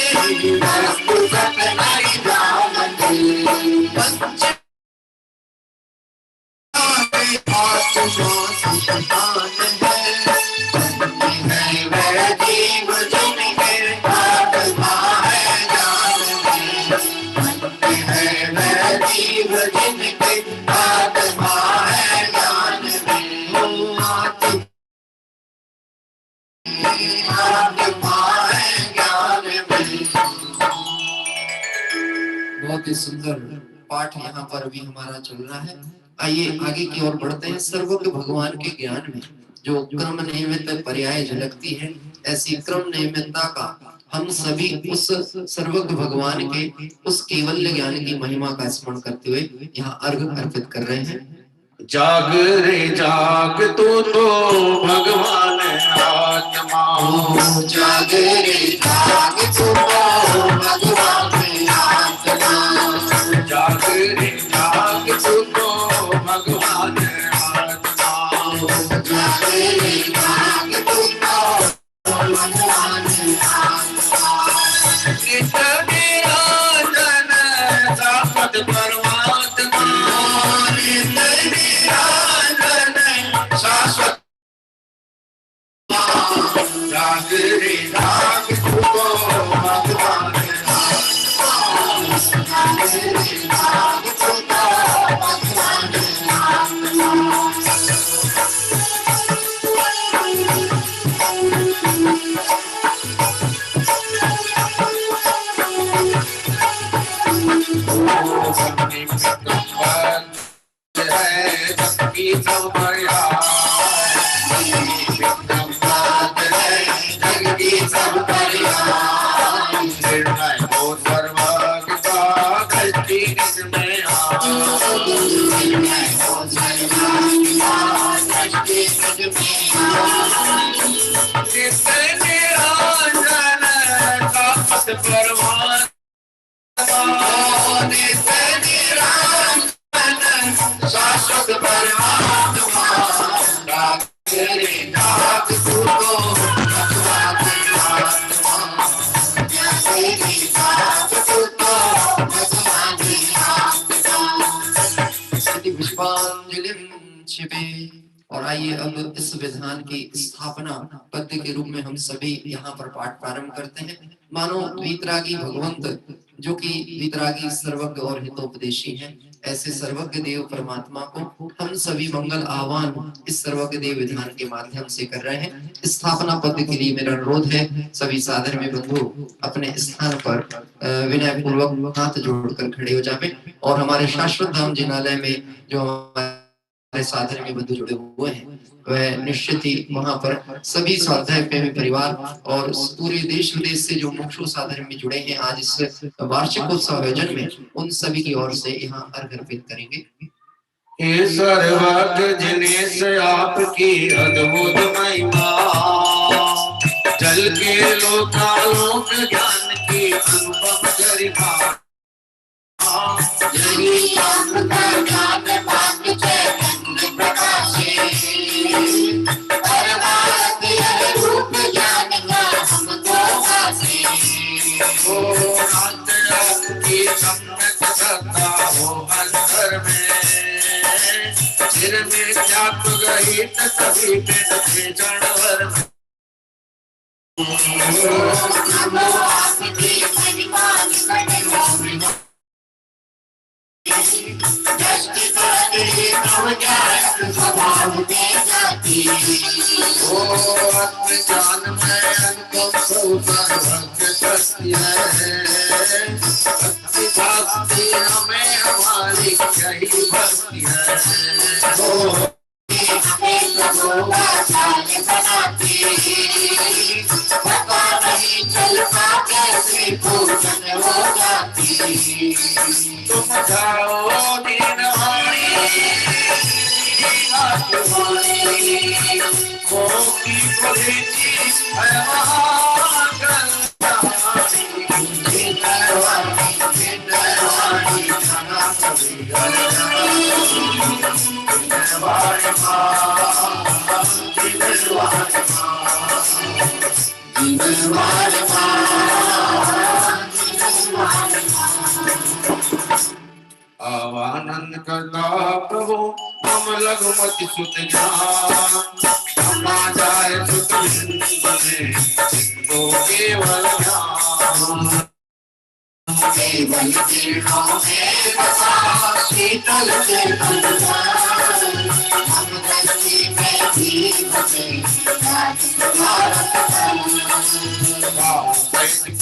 वस्तु सत्य नहीं जानते। पंच आत्मा है वह जीव जिनके आत्मा है ज्ञान में, है वह जीव जिनके आत्मा है ज्ञान में। आत्मा है ज्ञान में। बहुत ही सुंदर पाठ यहाँ पर भी हमारा चल रहा है। आइए आगे की ओर बढ़ते हैं। सर्वज्ञ भगवान के ज्ञान में जो क्रम नियमित पर्याय झलकती है, ऐसी क्रम नियमितता का हम सभी उस सर्वज्ञ भगवान के उस केवल्य ज्ञान की महिमा का स्मरण करते हुए यहाँ अर्घ अर्पित कर रहे हैं। जाग रे जाग तो भगवान आत्मा, जाग रे जाग तू तो भगवान आत्मा जाग रे जाग तू तो भगवान आत्मा जाग रे जाग तू तो भगवान आत्मा नित निरंजन शाश्वत परमात्मा नित निरंजन शाश्वत जाग रे जाग तू तो भगवान जाग रे जाग तू तो भगवान सबकी सबया जगती सब कल्याण निर्णय को सर्वज्ञ का धरती में निर्णय को सर्वज्ञ का धरती नित्य निरंजन शाश्वत परमात्मा नित्य निरंजन शाश्वत परमात्मा जाग रे जाग तू तो भगवान आत्मा जाग रे जाग तू तो भगवान आत्मा पुष्पांजलिं क्षिपे। और आइए अब इस विधान की स्थापना पद्य के रूप में हम सभी यहाँ पर पाठ प्रारंभ करते हैं। मानो वीतरागी भगवंत जो कि वीतरागी सर्वज्ञ और हितोपदेशी हैं, ऐसे सर्वज्ञ देव परमात्मा को हम सभी मंगल आह्वान इस सर्वज्ञ देव विधान के माध्यम से कर रहे हैं। स्थापना पद्य के लिए मेरा अनुरोध है सभी सादर में बंधु अपने स्थान पर विनय पूर्वक हाथ जोड़कर खड़े हो जावे और हमारे शाश्वत धाम जिनालय में जो हमारे साधन में बंधु जुड़े हुए हैं वह निश्चित ही वहां पर सभी स्वाध्याय प्रेमी परिवार और पूरे देश विदेश से जो मुख्य साधन में जुड़े हैं आज इस वार्षिकोत्सव आयोजन में, उन सभी की ओर से यहाँ अर्घ अर्पित करेंगे। हे सर्वज्ञ जिनेश आपकी अद्भुत महिमा जल के लोकालोक ज्ञान की अनुपम गरिमा यही ज्ञान का ज्ञान पाठ चैतन्य प्रकाशे परमात्म रूप ज्ञान का हमको भासे ओ नाथ आपकी सम्यक सत्ता हो अंतर में सिर में चाप गई तभी पेट पे जानवर नमो आपकी महिमा निकट दृष्टि करते नवजात स्वभाव में जाती ओ आत्मज्ञान में अनुपम सर्वज्ञ शक्ति है भक्ति भक्ति हमें हमारी यही भक्ति है ओ हमें लोगों का जाल बनाती पता नहीं चलता कैसे पूजन हो जाती तुम जाओ दीनवाणी मोह की खुलेची है महागंधारी दीनवाणी खाना कभी आवानंद करता प्रभु हम लघुमति सुत ज्ञान क्षमा जाए सुत सिंधु केवल ज्ञान केवल तीर्थों में बसा शीतल चेतन हम धरती में भी बसे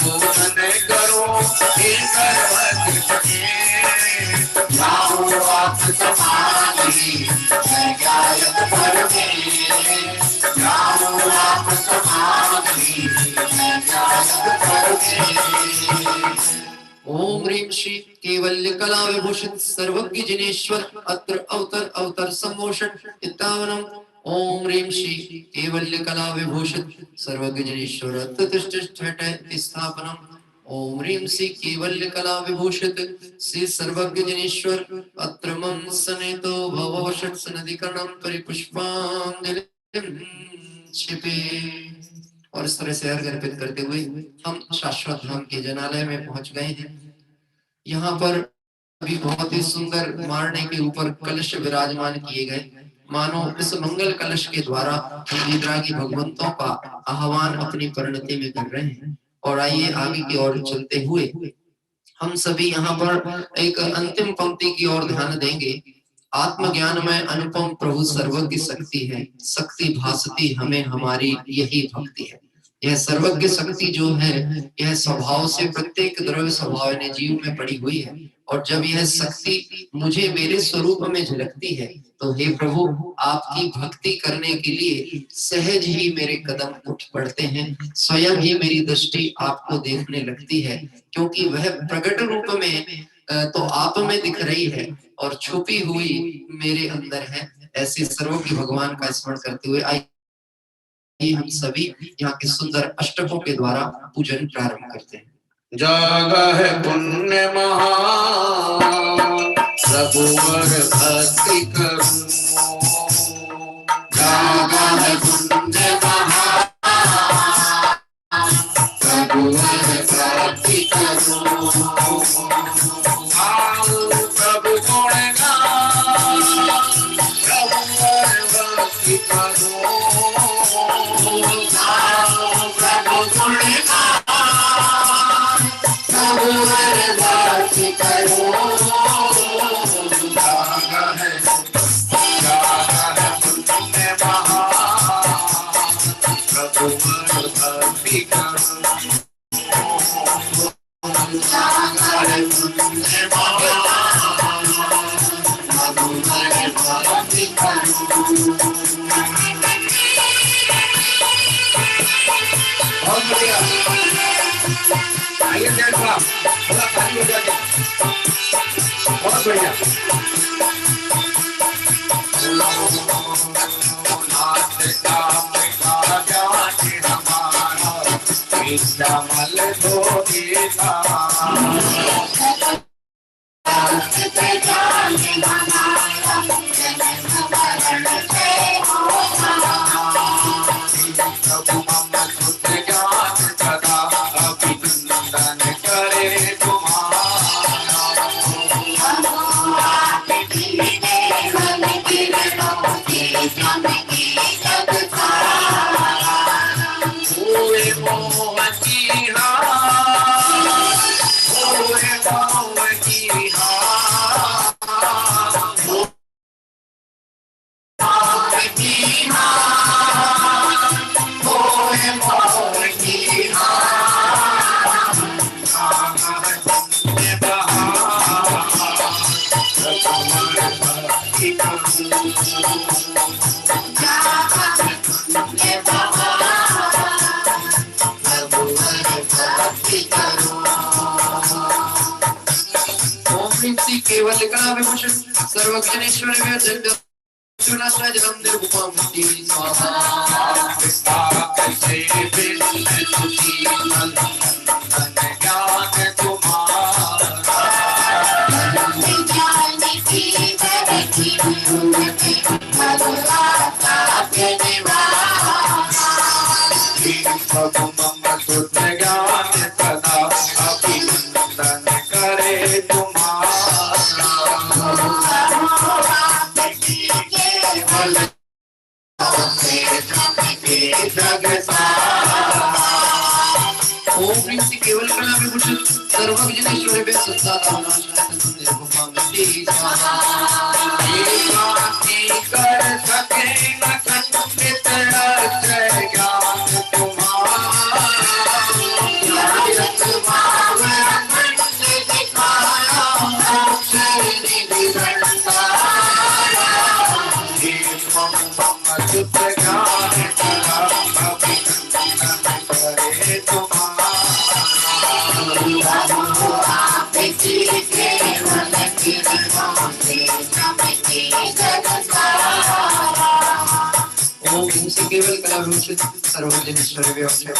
पूजन करो हे सर्वज्ञ जाओ आप समाधि मैं गायक भर में जाओ आप समाधि मैं गायक भर में ओम ह्रीं श्री केवल्य कला विभूषित सर्वज्ञ जिनेश्वर अत्र अवतर अवतर सम्मोषण इत्तावनम ओम ह्रीं श्री केवल्य कला विभूषित सर्वज्ञ जनेश्वर ततिष्ठित स्थापनम। ओम ह्रीं श्री केवल्य कला विभूषित श्री सर्वज्ञ जनेश्वर अत्र मम सनेतो भववशत् सनदिकर्णम परिपुष्पांजलि क्षिपे। और इस तरह से अर्घ अर्पित करते हुए हम शाश्वत धाम के जनालय में पहुंच गए हैं। यहाँ पर अभी बहुत ही सुंदर मारने के ऊपर कलश विराजमान किए गए, मानो इस मंगल कलश के द्वारा हम वितरागी भगवंतों का आह्वान अपनी परिणति में कर रहे हैं। और आइए आगे की ओर चलते हुए हम सभी यहाँ पर एक अंतिम पंक्ति की ओर ध्यान देंगे। आत्मज्ञान में अनुपम प्रभु सर्वज्ञ शक्ति है, शक्ति भासती हमें हमारी यही भक्ति है। यह सर्वज्ञ शक्ति जो है यह स्वभाव से प्रत्येक द्रव्य स्वभाव ने जीव में पड़ी हुई है। और जब यह शक्ति मुझे मेरे स्वरूप में झलकती है तो हे प्रभु आपकी भक्ति करने के लिए सहज ही मेरे कदम उठ पड़ते हैं, स्वयं ही मेरी दृष्टि आपको देखने लगती है, क्योंकि वह प्रकट रूप में तो आप में दिख रही है और छुपी हुई मेरे अंदर है। ऐसे सर्वज्ञ भगवान का स्मरण करते हुए आइए हम सभी यहाँ के सुंदर अष्टकों के द्वारा पूजन प्रारंभ करते हैं। जागा है पुण्य महान रघुवर भक्ति करूं, जागा है पुण्य महान रघुवर भक्ति करूं। आओ प्रभु गुण गान रघुवर भक्ति करूं, आओ प्रभु गुण बहुत बढ़िया। केवल कला विभूषण सर्वज्ञनेश्वर केवल कला विभूषण सर्वज्ञनेश्वर कर सके न खंडित जय ज्ञान केवल कला भूषित सर्वजनेश्वर व्यवसाय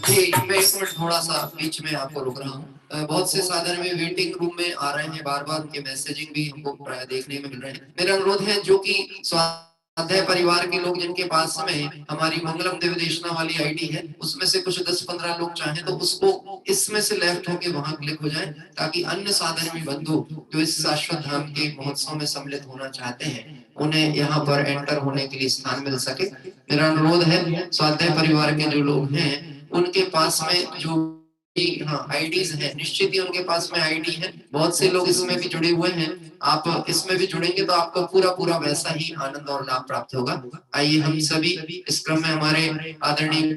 जी। मैं एक मिनट थोड़ा सा बीच में आपको रुक रहा हूँ। बहुत से साधन में वेटिंग रूम में आ रहे हैं, बार बार उनके मैसेजिंग भी हमको प्राय देखने में मिल रहे हैं। मेरा अनुरोध है जो कि स्वाध्याय परिवार के लोग जिनके पास में हमारी मंगलम देवदेशना वाली आईडी है, उसमें से कुछ 10-15 लोग चाहें तो उसको इसमें से लेफ्ट होके वहां क्लिक हो जाए, ताकि अन्य साधन में बंधु जो इस शाश्वत धाम के महोत्सव में सम्मिलित होना चाहते हैं उन्हें यहाँ पर एंटर होने के लिए स्थान मिल सके। मेरा अनुरोध है स्वाध्याय परिवार के जो लोग हैं उनके पास में जो आईडीज है, निश्चित ही उनके पास में आईडी है। बहुत से लोग इसमें भी जुड़े हुए हैं, आप इसमें भी जुड़ेंगे तो आपको पूरा वैसा ही आनंद और लाभ प्राप्त होगा। आइए हम सभी इस क्रम में हमारे आदरणीय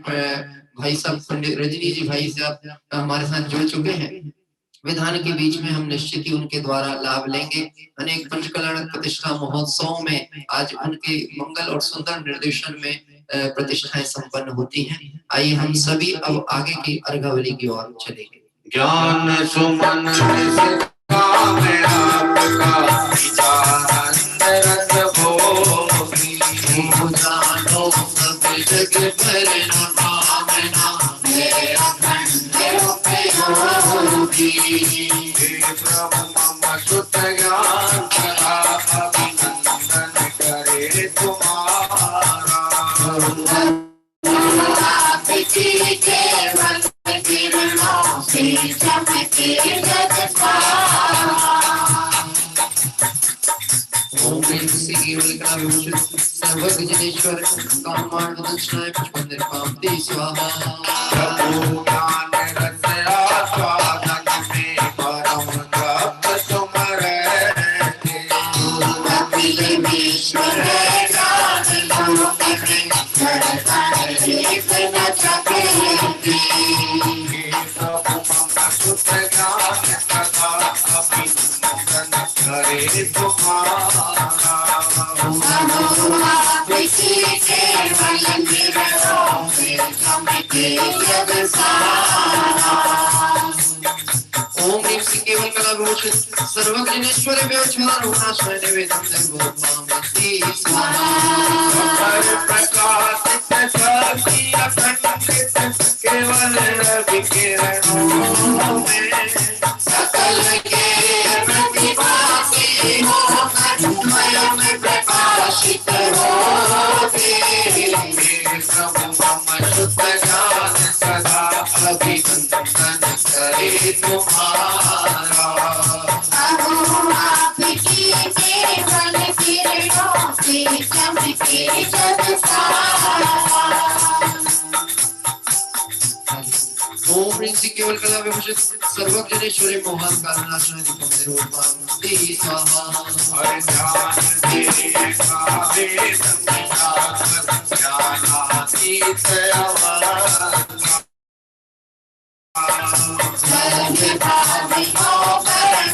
भाई साहब पंडित रजनी जी भाई साहब हमारे साथ जुड़ चुके हैं। विधान के बीच में हम निश्चित ही उनके द्वारा लाभ लेंगे। अनेक पंचकल्याण प्रतिष्ठा महोत्सव में आज उनके मंगल और सुंदर निर्देशन में प्रतिष्ठाएं संपन्न होती हैं। आइए हम सभी अब आगे की अर्घावली की ओर चलेंगे। ज्ञान सुमन में आपका विचारानंद रस भोगी, जानो सब जग पर नामना मेरा खंड उपयोगी। हे प्रभु मम सुत ज्ञान करा अभिनंदन करे तुम्हारा। आपकी केवल किरणों से चमके जग सारा। ओम श्री केवल कला विभूषित सर्वज्ञेश्वर कामान वदनाय पुष्पंजलि कामते स्वाहा। प्रभु ज्ञान रस आस्वादन में परम तप तुम्हारे। अखिलेश्वर ज्ञान लोक में करता एक न चक्रे। प्रभु मम सुत ज्ञान कथा अभिनंदन करे तुम्हारा। ओम ह्रीं श्री केवल कला विभूषित सर्वज्ञेश्वर व्यवचार उपासना निवेदन सर्वोत्तमस्ति स्वाहा। प्रकाशित शक्ति अखंडित केवल रवि किरणों में सकल के प्रतिभासी हो स्वयं प्रकाशित होते। प्रभु मम शुद्ध ज्ञान सदा अभिनंदन करे तुम्हारा। आपकी केवल किरणों से चमके जग सारा। ओम ह्रीं श्री केवल कला विभूषित सर्वज्ञेश्वरी मोहन कालनाशनाय निरूपांते स्वाहा। हर ध्यान तेरे कावे संगीता ज्ञानातीत अवतार। सर्वभावी हो परम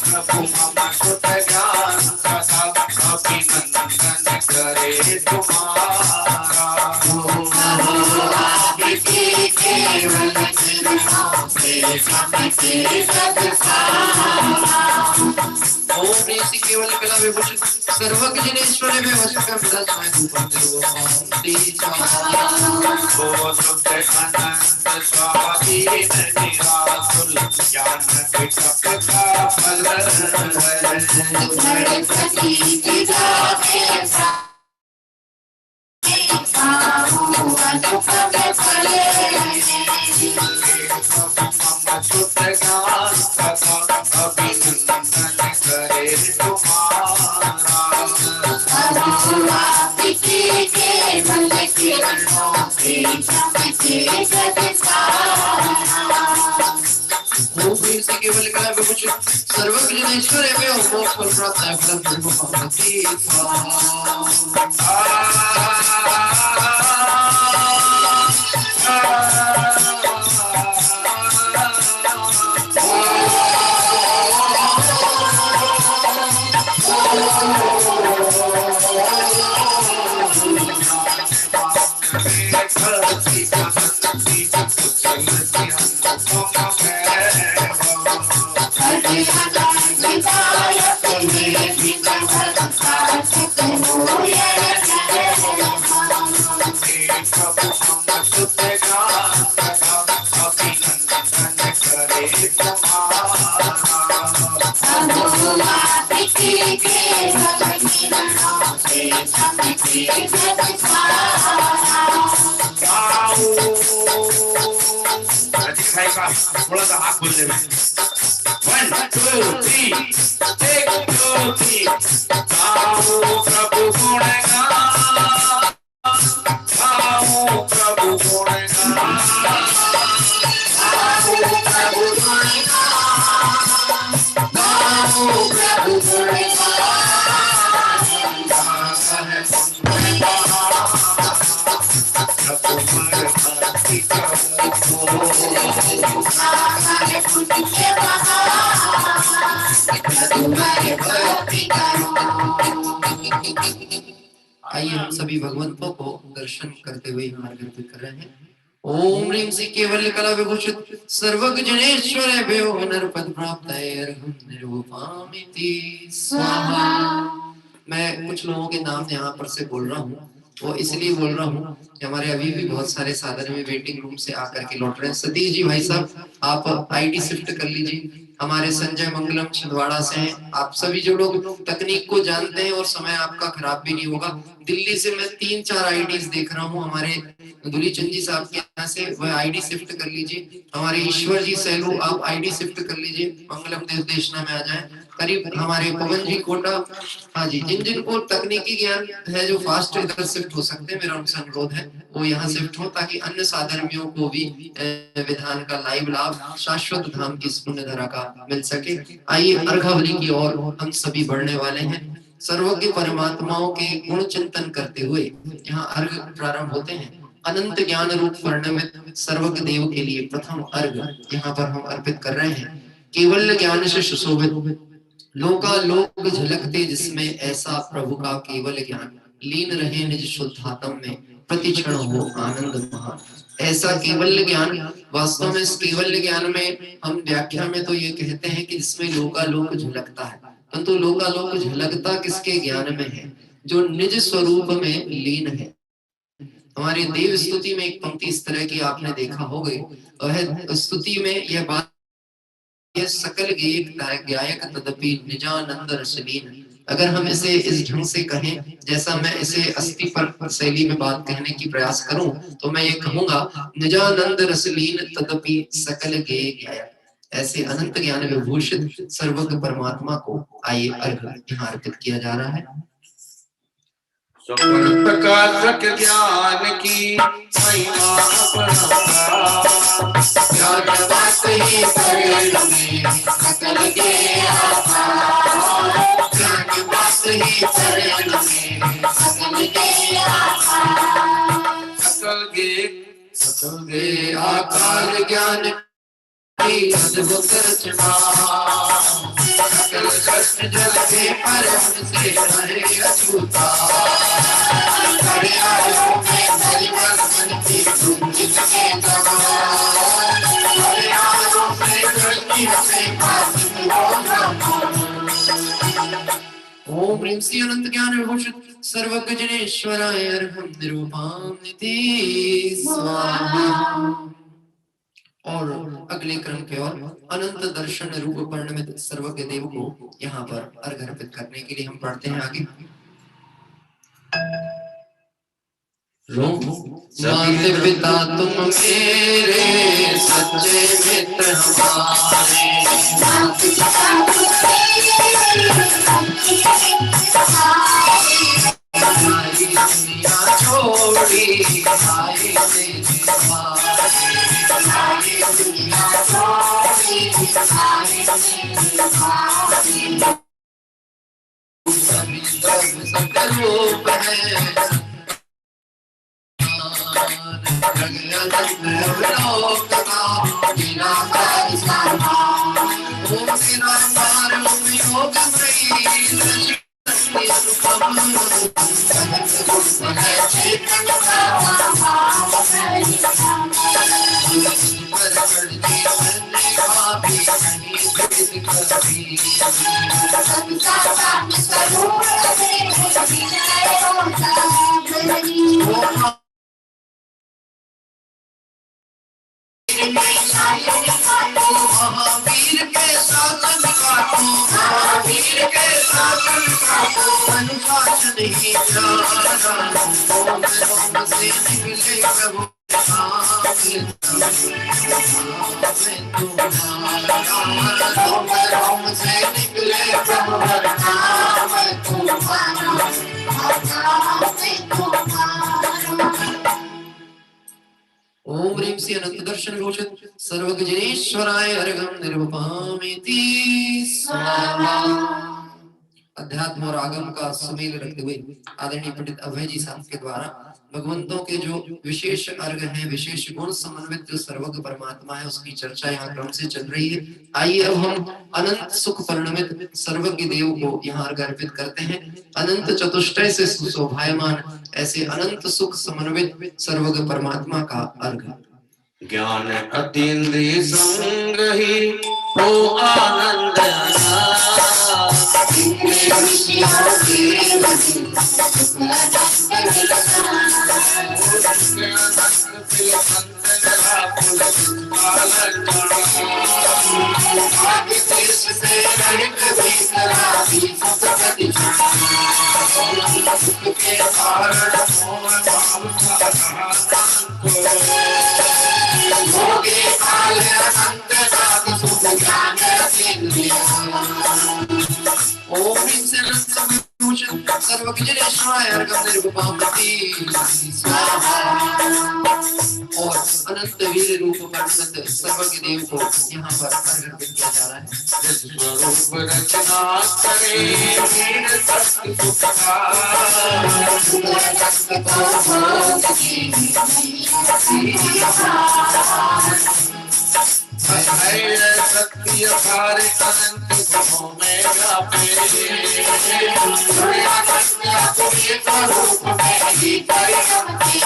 प्रभु मम सुत ज्ञान सदा अभिनंदन करे तुम्हारा। आपकी केवल किरणों से चमके जग सारा। ओम ह्रीं श्री केवल कला विभूषित सर्वज्ञेश्वर व्यवसाय विदास्मय रूपंते स्वाहा। ओ शुद्ध अनंत स्वाधीन निराकुल ज्ञान विकप का फल है। प्रतीक जाके मम सुत ज्ञान कथा अभिनंदन करे तुम्हारा। आपकी केवल किरणों से चमके जग सारा। ओम ह्रीं श्री केवल कला विभूषित सर्वज्ञेश्वर मोक्ष फल प्राप्त है फल सर्वपावती भक्ति के सब किरणों से चमके जग सारा। अजीत भाई का थोड़ा सा हाथ खोलने में 1 2 3 1 2 3 गाओ प्रभु गुणगान, गाओ प्रभु गुणगान, गाओ प्रभु गुणगान, गाओ प्रभु गुणगान। आइए हम सभी भगवंतों को दर्शन करते हुए अर्पित कर रहे हैं। ओम ह्रीं श्री केवल कला विभूषित सर्वज्ञ जनेश्वर भयो नरपद प्राप्त अर्हं निरूपामिति स्वाहा। मैं कुछ लोगों के नाम यहाँ पर से बोल रहा हूँ, वो इसलिए बोल रहा हूँ कि हमारे अभी भी बहुत सारे साधन में वेटिंग रूम से आकर के लौट रहे हैं। सतीश जी भाई साहब आप आईडी शिफ्ट कर लीजिए। हमारे संजय मंगलम छिंदवाड़ा से हैं। आप सभी जो लोग तकनीक को जानते हैं और समय आपका खराब भी नहीं होगा। दिल्ली से मैं 3-4 आईडीज देख रहा हूँ। हमारे दुलीचंद जी साहब के यहाँ से वह आईडी शिफ्ट कर लीजिए। हमारे ईश्वर जी सैलू आप आईडी शिफ्ट कर लीजिए, मंगलम देव देशना में आ जाए। करीब हमारे पवन जी कोटा, हाँ जी, जिन जिनको तकनीकी ज्ञान है जो फास्ट इधर शिफ्ट हो सकते हैं, मेरा उनसे अनुरोध है वो यहाँ शिफ्ट हो, ताकि अन्य साधर्मियों को भी विधान का लाइव लाभ शाश्वत धाम की पुण्य धरा का मिल सके। आइए अर्घावली की ओर हम सभी बढ़ने वाले हैं। सर्वज्ञ परमात्माओं के गुण चिंतन करते हुए यहाँ अर्घ प्रारंभ होते हैं। अनंत ज्ञान रूप वर्णमित सर्वज्ञ देव के लिए प्रथम अर्घ यहाँ पर हम अर्पित कर रहे हैं। केवल ज्ञान से सुशोभित लोकालोक झलकते जिसमें ऐसा प्रभु का केवल ज्ञान लीन रहे निज शुद्धात्म में प्रतिक्षण हो आनंद महा। ऐसा केवल ज्ञान, वास्तव में इस केवल ज्ञान में हम व्याख्या में तो ये कहते हैं कि जिसमें लोकालोक झलकता है, परंतु लोकालोक झलकता किसके ज्ञान में है? जो निज स्वरूप में लीन है। हमारी देव स्तुति में एक पंक्ति इस तरह की आपने देखा होगा, वह स्तुति में यह बात, यह सकल गायक तदपि निजानंद रसलीन। अगर हम इसे इस ढंग से कहें, जैसा मैं इसे अस्थि पर शैली में बात कहने की प्रयास करूं, तो मैं ये कहूंगा निजानंद रसलीन तदपि सकल गे गायक। ऐसे अनंत ज्ञान विभूषित सर्वज्ञ परमात्मा को आइए अर्घ यहाँ अर्पित किया जा रहा है। प्रकाशक ज्ञान की महिमा अपना, बात ही शरण में सकल गे आकार, बात ही शरण में सकल गे आकार। सकल गे आकार ज्ञान की अद्भुत रचना, सकल कष्ट जल के परम से हरे अछूता। हरियाणों में परिवर्तन की कुंजित के दबाव, हरियाणों में कृष्ण से भाषण हो। ओम ह्रीं श्री अनंत ज्ञान विभूषित सर्वज्ञ जनेश्वराय अर्हं निरूपामिति स्वाहा। और अगले क्रम के और अनंत दर्शन रूप परिणमित सर्वज्ञ देव को यहाँ पर अर्घ अर्पित करने के लिए हम पढ़ते हैं आगे। माता पिता तुम मेरे सच्चे मित्र हमारे, माता पिता हमारी दुनिया छोड़ी आए मेरे रूप है महावीर के शासन काटो, महावीर के सनातन का अनुशासन ही प्यारा, ओम ओम से निकले प्रभु नाम, ओम से निकले प्रभु नाम तुम्हारा, ओम ह्रीं से अनंत दर्शन घोषित सर्वज्ञेश्वराय अर्घं निर्वपामिति स्वाहा। अध्यात्म और आगम का सुमेल रखते हुए आदरणीय पंडित अभय जी साहब के द्वारा भगवंतों के जो विशेष अर्घ हैं, विशेष गुण समन्वित जो सर्वज्ञ परमात्मा है, उसकी चर्चा यहाँ क्रम से चल रही है। आइए अब हम अनंत सुख परिणमित सर्वज्ञ देव को यहाँ अर्घ अर्पित करते हैं। अनंत चतुष्टय से सुशोभायमान ऐसे अनंत सुख समन्वित सर्वज्ञ परमात्मा का अर्घ। ज्ञान अतीन्द्रिय संग ही हो आनंद ओम ह्रीं से सर्वज्ञेश्वराय अर्घं निर्वपामिति स्वाहा। और अनंत वीर रूप परिणत सर्वज्ञ देव को यहाँ पर अर्घ अर्पित किया जा रहा है। स्वरूप रचना करे वीर सत्य सुखा, शक्ति अपार अनंत गुणों में व्यापे, स्वरूप में ही परिणमते,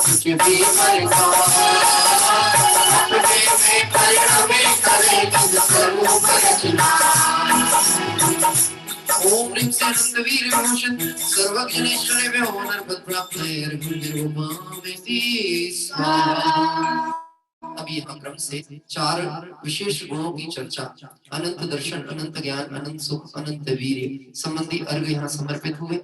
कुछ भी मरता अपने में परिणमे करे स्वरूप रचना। ओम ह्रीं से अनंत वीर भूषित सर्वज्ञेश्वराय में होनर पद प्राप्त है अर्घं निर्वपामिति स्वाहा। अब यहाँ क्रम से चार विशेष गुणों की चर्चा, अनंत दर्शन, अनंत ज्ञान, अनंत सुख, अनंत वीर्य संबंधी अर्घ यहाँ समर्पित हुए।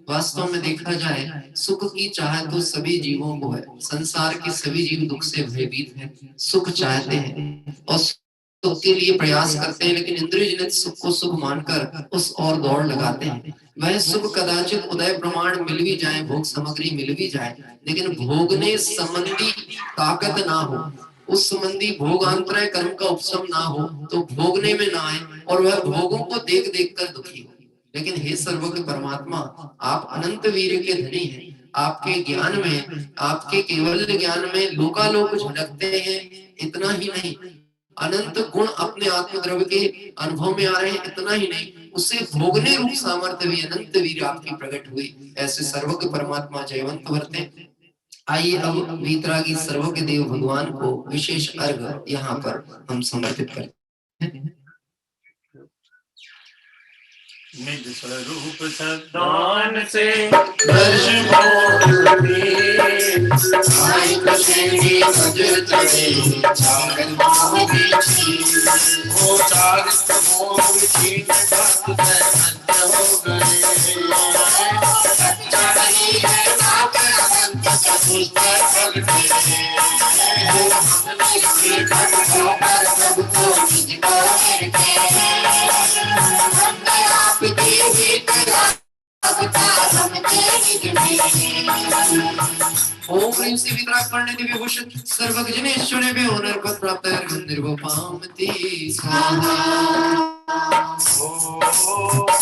वास्तव में देखा जाए सुख की चाह तो सभी जीवों को है, संसार के सभी जीव दुख से भयभीत हैं, सुख चाहते हैं और सुख के लिए प्रयास करते हैं, लेकिन इंद्रिय जनित सुख को सुख मानकर उस और दौड़ लगाते हैं। वह सुख कदाचित उदय प्रमाण मिल भी जाए, भोग सामग्री मिल भी जाए, लेकिन भोगने संबंधी ताकत ना हो, उस संबंधी भोगांतरय कर्म का उपशम ना हो तो भोगने में ना आए और वह भोगों को देख देख कर दुखी हो। लेकिन हे सर्वज्ञ परमात्मा, आप अनंत वीर्य के धनी हैं, आपके ज्ञान में, आपके केवल ज्ञान में लोकालोक झलकते हैं। इतना ही नहीं, अनंत गुण अपने आत्मद्रव्य के अनुभव में आ रहे हैं। इतना ही नहीं, उसे भोगने रूप सामर्थ्य भी अनंत वीर आपकी प्रकट हुई। ऐसे सर्वज्ञ परमात्मा जयवंत वर्ते। आइए अब वीतरागी सर्वज्ञ देव भगवान को विशेष अर्घ यहाँ पर हम समर्पित करते हैं। निज स्वरूप सदान से दर्श साई कशेरी बजर चढ़े चार मोह बीछी, वो चार मोह बीछी बात सत्य हो गए। सच्चा नहीं है बात अनंत चतुष्ट करते, हमने पर सब को निज को करके ओम ह्रीं से वितराग पढ़ने दिव्य भूषित सर्वज्ञेश्वराय में होनर पद प्राप्त है अर्घं निर्वपामिति स्वाहा।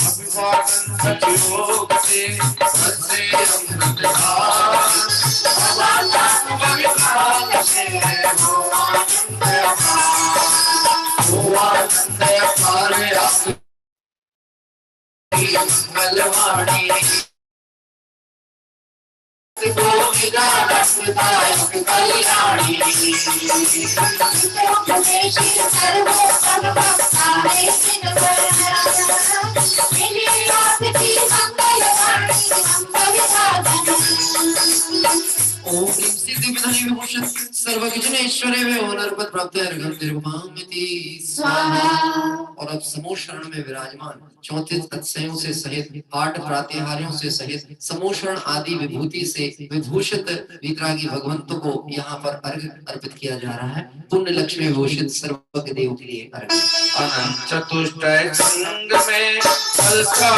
अभिवादन सचयोग से बसे अमृत धार, भगवान से हो आनंद अपार आपकी मंगलवाणी। कल्याणी ओम ह्रीं से दिव्य धनी विभूषित सर्वज्ञेश्वरे में अनर्पद प्राप्त अर्घ्यं निर्वपामिति स्वाहा। और अब समूह शरण में विराजमान 34 अतिशयों से सहित 8 प्रातिहार्यों से सहित समूषण आदि विभूति से विभूषित वितरागी भगवंतों को यहाँ पर अर्घ अर्पित किया जा रहा है। पुण्य लक्ष्मी विभूषित सर्वज्ञ देव के लिए अर्घ। अनंत चतुष्टय संग में अल्पा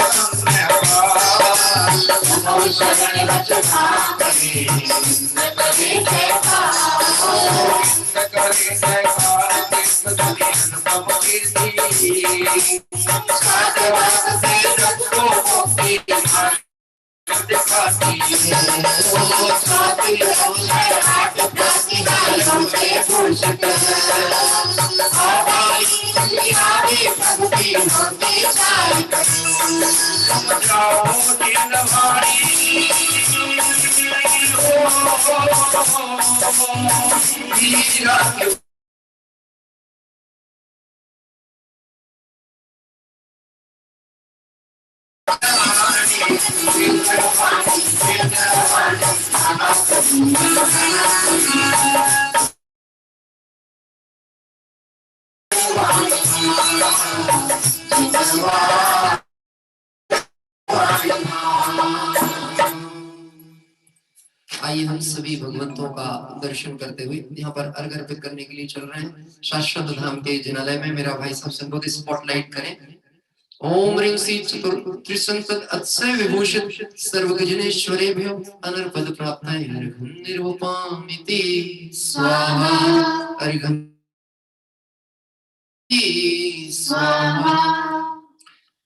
आइए हम सभी भगवंतों का दर्शन करते हुए यहाँ पर अर्घ अर्पित करने के लिए चल रहे हैं। शाश्वत धाम के जिनालय में मेरा भाई साहब संबोधित स्पॉटलाइट करें। ओम ह्रीं श्री चतुर्त्रिसंतत अतिशय विभूषित सर्वगजनेश्वरेभ्यो अनर्पद प्राप्ताय अर्घ्यं निर्वपामिति स्वाहा। अर्घ्यं स्वाहा।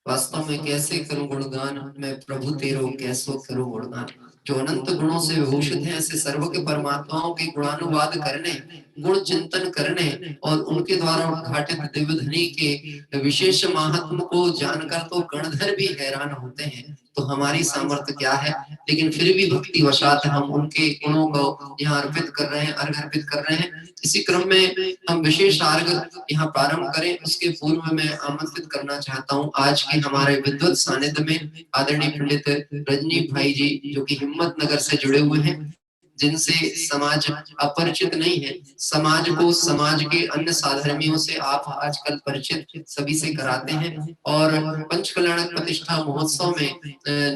वास्तव में कैसे करूं गुणगान, मैं प्रभु तेरो कैसो करूं गुणगान। जो अनंत गुणों से विभूषित हैं, ऐसे सर्व के परमात्माओं के गुणानुवाद करने, गुण चिंतन करने और उनके द्वारा उद्घाटित दिव्य धनी के विशेष महात्म को जानकर तो गणधर भी हैरान होते हैं। तो हमारी सामर्थ्य क्या है, लेकिन फिर भी भक्ति वशात हम उनके गुणों को यहाँ अर्पित कर रहे हैं, अर्घ अर्पित कर रहे हैं। इसी क्रम में हम विशेष अर्घ यहाँ प्रारंभ करें, उसके पूर्व में मैं आमंत्रित करना चाहता हूँ आज के हमारे विद्वत सानिध्य में आदरणीय पंडित रजनी भाई जी, जो कि हिम्मत नगर से जुड़े हुए हैं, जिनसे समाज अपरिचित नहीं है। समाज को समाज के अन्य साधर्मियों से आप आजकल परिचित सभी से कराते हैं। और पंच कल्याणक प्रतिष्ठा महोत्सव में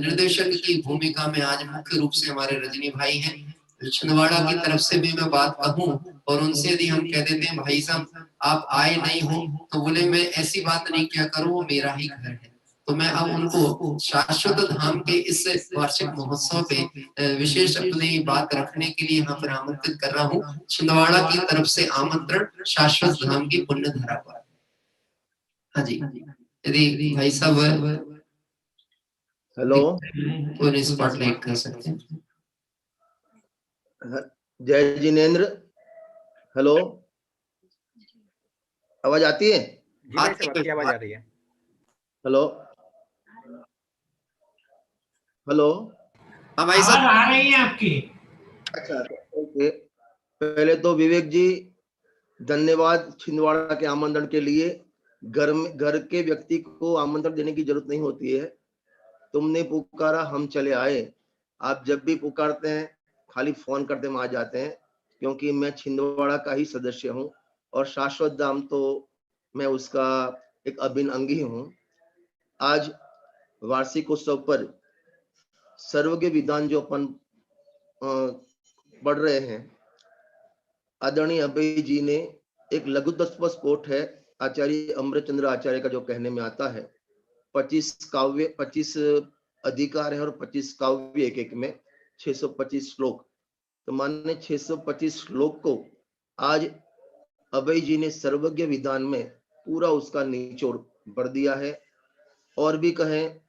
निर्देशक की भूमिका में आज मुख्य रूप से हमारे रजनी भाई हैं। छिंदवाड़ा की तरफ से भी मैं बात कहूं और उनसे यदि हम कह देते हैं भाई साहब आप आए नहीं हो, तो बोले मैं ऐसी बात नहीं क्या करूं, वो मेरा ही घर है। तो मैं अब उनको शाश्वत धाम के इस वार्षिक महोत्सव पे विशेष अपनी बात रखने के लिए यहाँ पर आमंत्रित कर रहा हूँ। छिंदवाड़ा की तरफ से आमंत्रण शाश्वत धाम की पुण्य धरा पर। हाँ जी, यदि भाई साहब हेलो तो स्पॉटलाइट कर सकते हैं। जय जिनेन्द्र, हेलो, आवाज आती है? आवाज आ रही है। हेलो हेलो, हाँ भाई साहब आ रही है आपकी। अच्छा ओके। पहले तो विवेक जी धन्यवाद छिंदवाड़ा के आमंत्रण के लिए। घर के व्यक्ति को आमंत्रण देने की जरूरत नहीं होती है। तुमने पुकारा हम चले आए। आप जब भी पुकारते हैं खाली फोन करते हम आ जाते हैं, क्योंकि मैं छिंदवाड़ा का ही सदस्य हूं और शाश्वत धाम तो मैं उसका एक अभिन्न अंगी हूं। आज वार्षिक उत्सव पर सर्वज्ञ विधान जो अपन पढ़ रहे हैं, आदरणीय अभय जी ने एक लघुतत्व स्फोट है आचार्य अमृतचंद्र आचार्य का, जो कहने में आता है 25 काव्य 25 अधिकार है और 25 काव्य एक एक में 625 श्लोक। तो माने 625 श्लोक को आज अभय जी ने सर्वज्ञ विधान में पूरा उसका निचोड़ भर दिया है। और भी कहें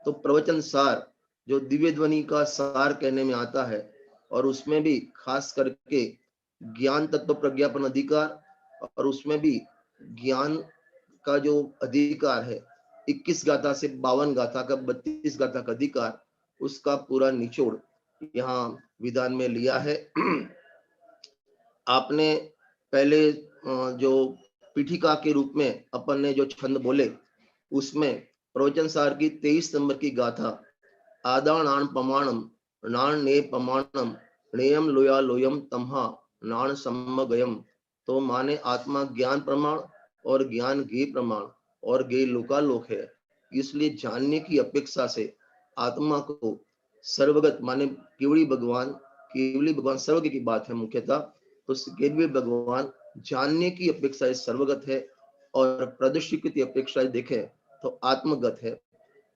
तो प्रवचन सार, जो दिव्य ध्वनि का सार कहने में आता है, और उसमें भी खास करके ज्ञान तत्व प्रज्ञापन अधिकार, और उसमें भी ज्ञान का जो अधिकार है 21 गाथा से 52 गाथा का 32 गाथा का अधिकार, उसका पूरा निचोड़ यहाँ विधान में लिया है। आपने पहले जो पीठिका के रूप में अपन ने जो छंद बोले, उसमें प्रवचन सार की 23 नंबर की गाथा आदानान पमाणम नान ने पमाणम नेयम लोया लोयम तमहा नाण सम्मगयम, तो माने आत्मा ज्ञान प्रमाण और ज्ञान ज्ञेय प्रमाण और ज्ञेय लोकालोक है। इसलिए जानने की अपेक्षा से आत्मा को सर्वगत माने केवली भगवान सर्वज्ञ की बात है मुख्यतः, तो केवली भगवान जानने की अपेक्षा सर्वगत है और प्रदर्शित की अपेक्षा देखें तो आत्मगत है,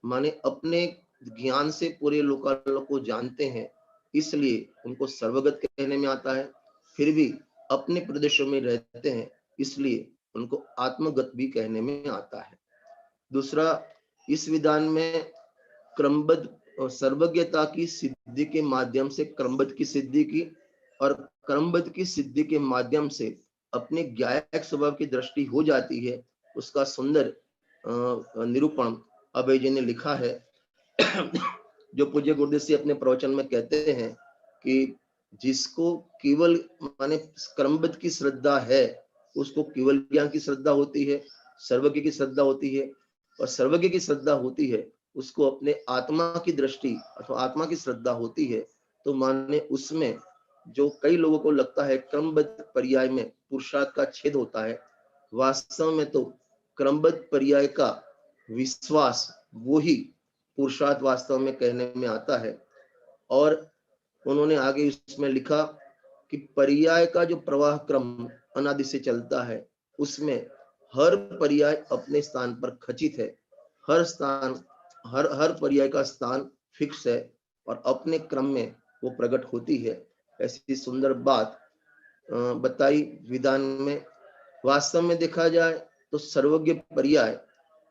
माने अपने ज्ञान से पूरे लोकालोक को जानते हैं, इसलिए उनको सर्वगत कहने में आता है। फिर भी अपने प्रदेशों में रहते हैं, इसलिए उनको आत्मगत भी कहने में आता है। दूसरा, इस विधान में क्रमबद्ध और सर्वज्ञता की सिद्धि के माध्यम से क्रमबद्ध की सिद्धि की और क्रमबद्ध की सिद्धि के माध्यम से अपने ज्ञायक स्वभाव की दृष्टि हो जाती है, उसका सुंदर निरूपण अभय जी ने लिखा है। जो पूज्य गुरुदेव जी अपने प्रवचन में कहते हैं कि जिसको केवल माने क्रमबद्ध की श्रद्धा है, उसको केवल ज्ञान की श्रद्धा होती है, सर्वज्ञ की श्रद्धा होती है, और सर्वज्ञ की श्रद्धा होती है उसको अपने आत्मा की दृष्टि अथवा आत्मा की श्रद्धा होती है। तो माने उसमें जो कई लोगों को लगता है क्रमबद्ध पर्याय में पुरुषार्थ का छेद होता है, वास्तव में तो क्रमबद्ध पर्याय का विश्वास वो ही पुरुषार्थ वास्तव में कहने में आता है। और उन्होंने आगे इसमें लिखा कि पर्याय का जो प्रवाह क्रम अनादि से चलता है, उसमें हर पर्याय अपने स्थान पर खचित है, हर पर्याय का स्थान फिक्स है और अपने क्रम में वो प्रकट होती है। ऐसी सुंदर बात बताई विधान में। वास्तव में देखा जाए तो सर्वज्ञ पर्याय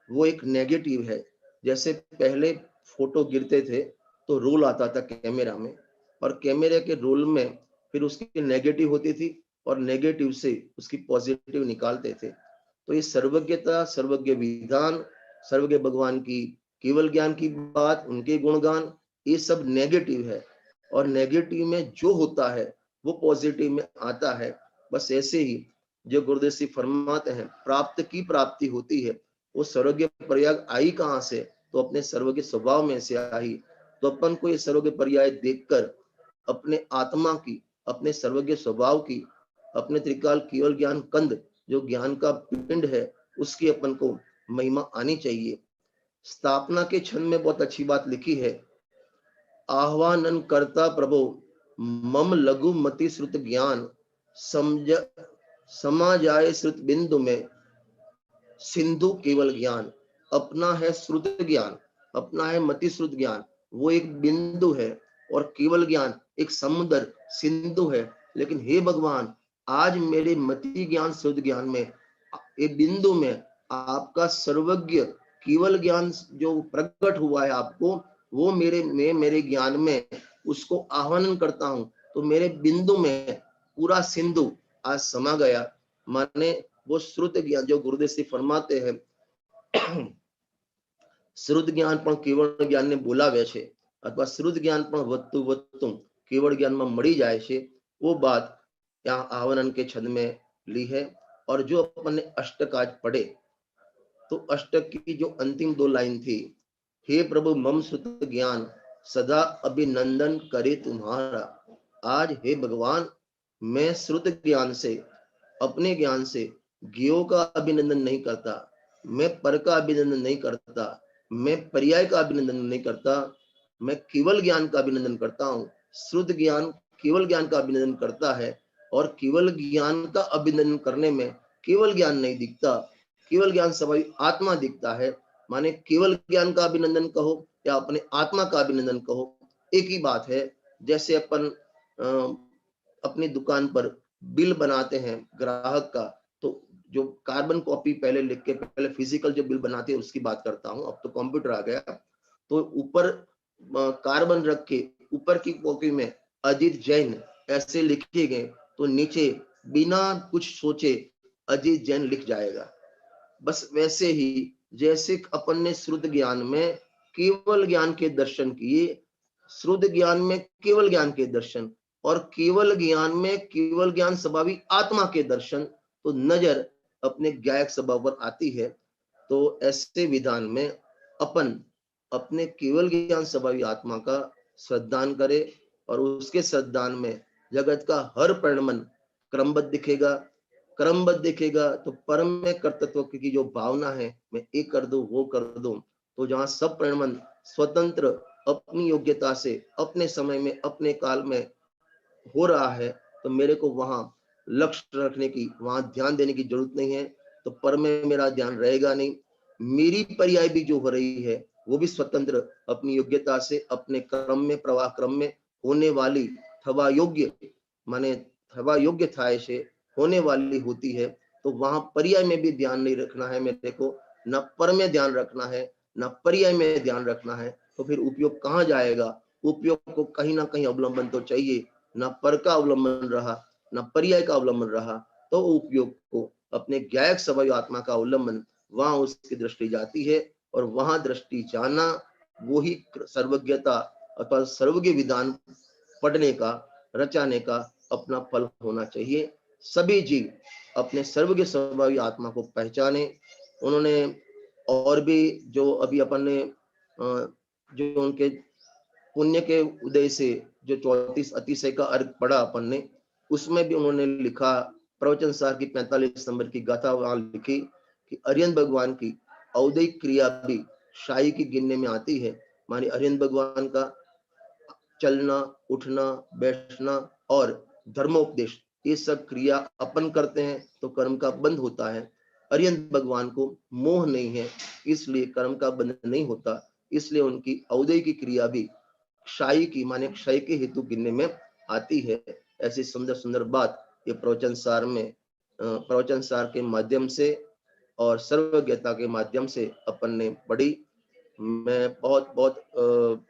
वो एक नेगेटिव है। जैसे पहले फोटो गिरते थे तो रोल आता था कैमरा में, और कैमरे के रोल में फिर उसकी नेगेटिव होती थी और नेगेटिव से उसकी पॉजिटिव निकालते थे। तो ये सर्वज्ञता, सर्वज्ञ विधान, सर्वज्ञ भगवान की केवल ज्ञान की बात, उनके गुणगान, ये सब नेगेटिव है, और नेगेटिव में जो होता है वो पॉजिटिव में आता है। बस ऐसे ही जो गुरुदेव जी फरमाते हैं प्राप्त की प्राप्ति होती है, वो सर्वज्ञ पर्याय आई कहाँ से, तो अपने सर्वज्ञ स्वभाव में से आई। तो अपन को ये सर्वज्ञ पर्याय देखकर अपने आत्मा की, अपने सर्वज्ञ स्वभाव की, अपने त्रिकाल केवल ज्ञान कंद जो ज्ञान का पिंड है, उसकी अपन को महिमा आनी चाहिए। स्थापना के छंद में बहुत अच्छी बात लिखी है, आह्वानन करता प्रभु मम लघु मति श्रुत ज्ञान, समझ समा जाए श्रुत बिंदु में सिंधु केवल ज्ञान। अपना है श्रुत ज्ञान, अपना है मति श्रुत ज्ञान, वो एक बिंदु है, और केवल ज्ञान एक समुद्र सिंधु है। लेकिन हे भगवान, आज मेरे मति ज्ञान श्रुत ज्ञान में एक बिंदु में आपका सर्वज्ञ केवल ज्ञान जो प्रकट हुआ है आपको, वो मेरे ज्ञान में उसको आह्वान करता हूं, तो मेरे बिंदु में पूरा सिंधु आज समा गया। माने वो श्रुत ज्ञान जो गुरुदेव जी फरमाते हैं, श्रुत ज्ञान पण केवल ज्ञान ने बोलावे छे, अथवा श्रुत ज्ञान पण વધતું વધતું केवल ज्ञान में मળી જાય છે, वो बात यहाँ आह्वान के छंद में ली है। और जो अपन ने अष्टक आज पढ़े, तो अष्टक की जो अंतिम दो लाइन थी, हे प्रभु मम श्रुत ज्ञान सदा अभिनंदन करे तुम्हारा। आज हे भगवान, मैं श्रुत ज्ञान से, अपने ज्ञान से ज्ञेयों का अभिनंदन नहीं करता, मैं पर का अभिनंदन नहीं करता, मैं पर्याय का अभिनंदन नहीं करता, मैं केवल ज्ञान का अभिनंदन करता हूँ। श्रुत ज्ञान केवल ज्ञान का अभिनंदन करता है, और केवल ज्ञान का अभिनंदन करने में केवल ज्ञान नहीं दिखता, केवल ज्ञान स्वाभाविक आत्मा दिखता है। माने केवल ज्ञान का अभिनंदन कहो या अपने आत्मा का अभिनंदन कहो, एक ही बात है। जैसे अपन अपनी दुकान पर बिल बनाते हैं ग्राहक का, तो जो कार्बन कॉपी पहले लिख के, पहले फिजिकल जो बिल बनाते हैं उसकी बात करता हूं, अब तो कंप्यूटर आ गया, तो ऊपर कार्बन रख के ऊपर की कॉपी में अजीत जैन ऐसे लिखे गए, तो नीचे बिना कुछ सोचे अजीत जैन लिख जाएगा। बस वैसे ही जैसे अपन ने श्रुत ज्ञान में केवल ज्ञान के दर्शन किए, श्रुत ज्ञान में केवल ज्ञान के दर्शन, और केवल ज्ञान में केवल ज्ञान स्वभावी आत्मा के दर्शन, तो नजर अपने ज्ञायक स्वभाव पर आती है। तो ऐसे विधान में अपन अपने केवल ज्ञान स्वभावी आत्मा का श्रद्धान करे, और उसके श्रद्धान में जगत का हर परिणमन क्रमबद्ध दिखेगा। क्रमबद्ध दिखेगा तो परम में कर्तृत्व की जो भावना है, मैं ये कर दूं वो कर दूं, तो जहां सब प्रणमन स्वतंत्र अपनी योग्यता से अपने समय में अपने काल में हो रहा है, तो मेरे को वहां लक्ष्य रखने की, वहां ध्यान देने की जरूरत नहीं है। तो पर में मेरा ध्यान रहेगा नहीं। मेरी पर्याय भी जो हो रही है वो भी स्वतंत्र अपनी योग्यता से अपने क्रम में, प्रवाह क्रम में होने वाली थवा योग्य, माने थवा योग्य थाय से होने वाली होती है। तो वहां पर्याय में भी ध्यान नहीं रखना है मेरे को, न पर में ध्यान रखना है न पर्याय में ध्यान रखना है। तो फिर उपयोग कहाँ जाएगा? उपयोग को कहीं ना कहीं अवलंबन तो चाहिए। न पर का अवलंबन रहा न पर्याय का अवलंबन रहा, तो उपयोग को अपने ज्ञायक स्वभाव आत्मा का अवलंबन, वहां उसकी दृष्टि जाती है। और वहां दृष्टि जाना वो ही सर्वज्ञता अथवा सर्वज्ञ विधान पढ़ने का, रचाने का अपना फल होना चाहिए। सभी जीव अपने सर्वज्ञ स्वभावी आत्मा को पहचाने। उन्होंने और भी जो अभी अपन ने जो उनके पुण्य के उदय से जो 34 अतिशय का अर्घ पढ़ा अपन ने, उसमें भी उन्होंने लिखा, प्रवचन सार की 45 नंबर की गाथा वहां लिखी कि अरिहंत भगवान की औदयिक क्रिया भी शाही की गिनने में आती है। मानी अरिहंत भगवान का चलना, उठना, बैठना और धर्मोपदेश, ये सब क्रिया अपन करते हैं तो कर्म का बंध होता है। अरिहंत भगवान को मोह नहीं है, इसलिए कर्म का बंध नहीं होता। इसलिए उनकी औदय की क्रिया भी क्षय की, माने क्षय के हेतु गिनने में आती है। ऐसी सुंदर सुंदर बात ये प्रवचन सार में, प्रवचन सार के माध्यम से और सर्वज्ञता के माध्यम से अपन ने पढ़ी। मैं बहुत बहुत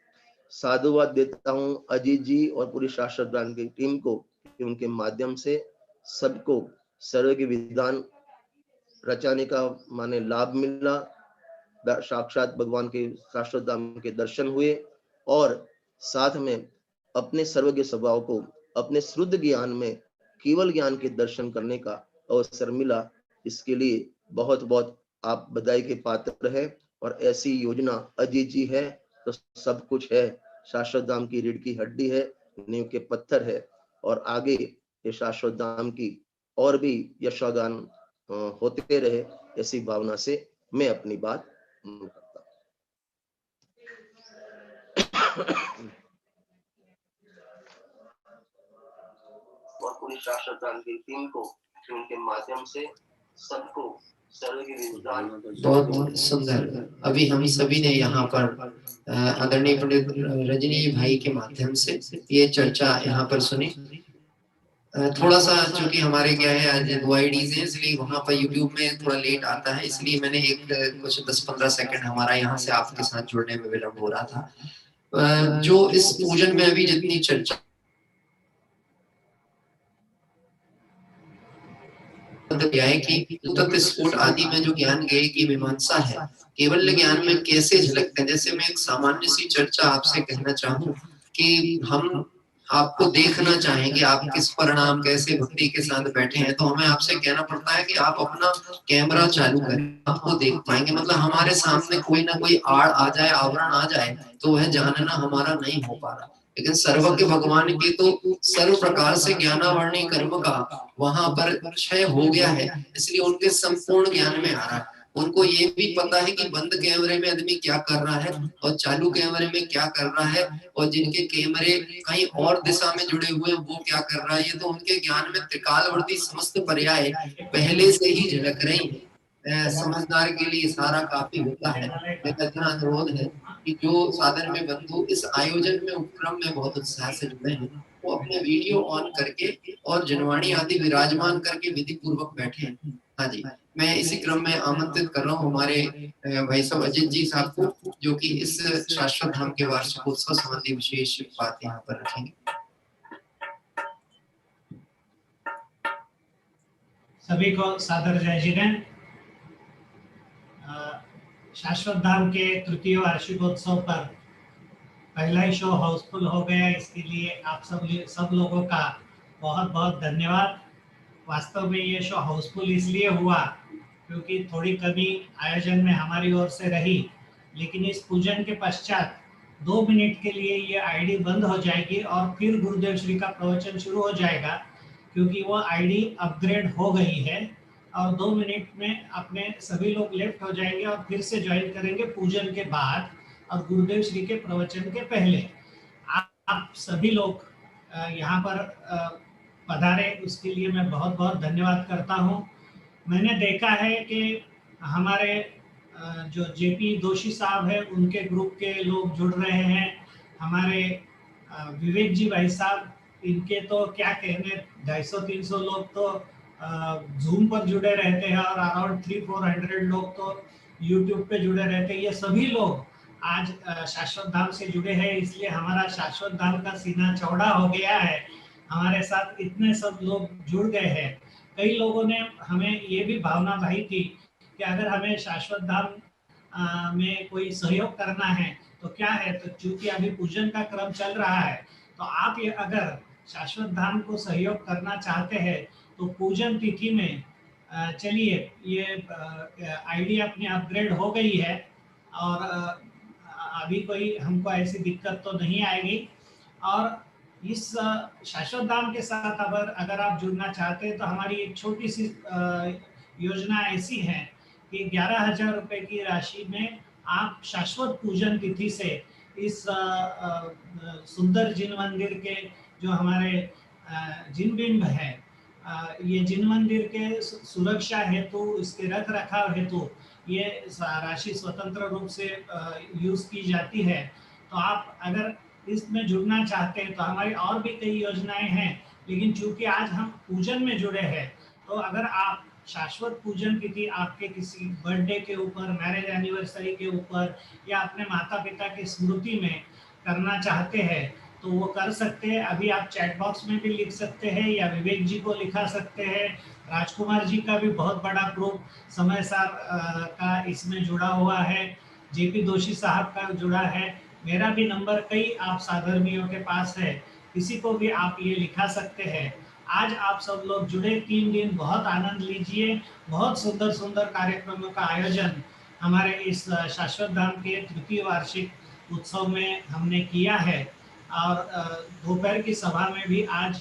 साधुवाद देता हूँ अजीत जी और पूरी शास्त्र ज्ञान की टीम को, कि उनके माध्यम से सबको सर्वज्ञ विधान रचाने का माने लाभ मिला। साक्षात भगवान के शाश्वत धाम के दर्शन हुए और साथ में अपने सर्वज्ञ स्वभाव को अपने शुद्ध ज्ञान में केवल ज्ञान के दर्शन करने का अवसर मिला। इसके लिए बहुत बहुत आप बधाई के पात्र हैं। और ऐसी योजना अजीत जी है तो सब कुछ है। शाश्वत धाम की रीढ़ की हड्डी है, नींव के पत्थर है, और आगे ये शाश्वत धाम की और भी यशोगान होते रहे, ऐसी भावना से मैं अपनी बात करता हूं। और पूरी शाश्वत धाम की टीम को, उनके माध्यम से सबको बहुत सुंदर। अभी हम सभी ने यहाँ पर आदरणीय पंडित रजनी भाई के माध्यम से ये चर्चा यहाँ पर सुनी। थोड़ा सा चूंकि हमारे क्या है आज OIDs है, इसलिए वहाँ पर YouTube में थोड़ा लेट आता है, इसलिए मैंने एक कुछ 10-15 सेकंड हमारा यहाँ से आपके साथ जुड़ने में विलम्ब हो रहा था। जो इस पूजन में अभी जितनी चर्चा है कि तत्व स्फोट आदि में जो ज्ञान ज्ञेय की मीमांसा है, केवल ज्ञान में कैसे झलकते हैं। जैसे मैं एक सामान्य सी चर्चा आपसे कहना चाहूँ कि हम आपको देखना चाहें कि आप किस परिणाम कैसे भक्ति के साथ बैठे हैं, तो हमें आपसे कहना पड़ता है कि आप अपना कैमरा चालू करें, आपको देख पाएंगे। मतलब हमारे सामने कोई ना कोई आड़ आ जाए, आवरण आ जाए, तो वह जानना हमारा नहीं हो पा रहा। लेकिन सर्वज्ञ भगवान के तो सर्व प्रकार से ज्ञानावरणी कर्म का वहां पर क्षय हो गया है, इसलिए उनके संपूर्ण ज्ञान में आ रहा है। उनको ये भी पता है कि बंद कैमरे में आदमी क्या कर रहा है और चालू कैमरे में क्या कर रहा है, और जिनके कैमरे कहीं और दिशा में जुड़े हुए हैं वो क्या कर रहा है। ये तो उनके ज्ञान में त्रिकालवर्ती समस्त पर्याय पहले से ही झलक रही है। समझदार के लिए सारा काफी होता है। मेरा इतना अनुरोध है कि जो साधन में बंधु इस आयोजन में उपक्रम में बहुत उत्साह से जुड़े हैं, वो अपने वीडियो ऑन करके और जनवाणी आदि विराजमान करके विधि पूर्वक बैठे हैं। हाँ जी, मैं इसी क्रम में आमंत्रित कर रहा हूँ हमारे भाई साहब अजित जी साहब को, जो कि इस शाश्वत धाम के वार्षिकोत्सव संबंधी विशेष बात यहाँ पर रखेंगे। सभी को सादर जय जिनेन्द्र। शाश्वत धाम के तृतीय वार्षिकोत्सव पर पहला ही शो हाउसफुल हो गया, इसके लिए आप सब लोगों का बहुत बहुत धन्यवाद। वास्तव में ये शो हाउसफुल इसलिए हुआ क्योंकि थोड़ी कमी आयोजन में हमारी ओर से रही, लेकिन इस पूजन के पश्चात 2 मिनट के लिए ये आईडी बंद हो जाएगी और फिर गुरुदेव श्री का प्रवचन शुरू हो जाएगा, क्योंकि वो आईडी अपग्रेड हो गई है और 2 मिनट में अपने सभी लोग लेफ्ट हो जाएंगे और फिर से ज्वाइन करेंगे पूजन के बाद और गुरुदेव श्री के प्रवचन के पहले। आप सभी लोग यहाँ पर पधारे, उसके लिए मैं बहुत बहुत धन्यवाद करता हूँ। मैंने देखा है कि हमारे जो जेपी दोषी साहब है उनके ग्रुप के लोग जुड़ रहे हैं, हमारे विवेक जी भाई साहब, इनके तो क्या कहने 250-300 लोग तो जूम पर जुड़े रहते हैं और अराउंड 300-400 लोग तो यूट्यूब पे जुड़े रहते हैं। ये सभी लोग आज शाश्वत धाम से जुड़े हैं, इसलिए हमारा शाश्वत धाम का सीना चौड़ा हो गया है। हमारे साथ इतने सब लोग जुड़ गए हैं। कई लोगों ने हमें ये भी भावना भाई थी कि अगर हमें शाश्वत धाम में कोई सहयोग करना है तो क्या है, तो चूंकि अभी पूजन का क्रम चल रहा है तो आप ये अगर शाश्वत धाम को सहयोग करना चाहते हैं तो पूजन तिथि में चलिए, ये आईडी अपनी अपग्रेड हो गई है और अभी कोई हमको ऐसी दिक्कत तो नहीं आएगी। और इस शाश्वत धाम के साथ अगर आप जुड़ना चाहते हैं तो हमारी एक छोटी सी योजना ऐसी है कि 11,000 रुपए की राशि में आप शाश्वत पूजन तिथि से इस सुंदर जिन मंदिर के जो हमारे जिन बिंब है, ये जिन मंदिर के सुरक्षा हेतु, इसके रख रखाव हेतु ये राशि स्वतंत्र रूप से यूज की जाती है। तो आप अगर इसमें जुड़ना चाहते हैं तो हमारी और भी कई योजनाएं हैं, लेकिन चूंकि आज हम पूजन में जुड़े हैं तो अगर आप शाश्वत पूजन तिथि आपके किसी बर्थडे के ऊपर, मैरिज एनिवर्सरी के ऊपर या अपने माता पिता की स्मृति में करना चाहते हैं तो वो कर सकते हैं। अभी आप चैट बॉक्स में भी लिख सकते हैं या विवेक जी को लिखा सकते हैं। राजकुमार जी का भी बहुत बड़ा ग्रुप समय सार का इसमें जुड़ा हुआ है, जेपी दोषी साहब का जुड़ा है, मेरा भी नंबर कई आप साधर्मियों के पास है, किसी को भी आप ये लिखा सकते हैं। आज आप सब लोग जुड़े, 3 दिन बहुत आनंद लीजिए। बहुत सुंदर सुंदर कार्यक्रमों का आयोजन हमारे इस शाश्वत धाम के 3य वार्षिक उत्सव में हमने किया है। और दोपहर की सभा में भी आज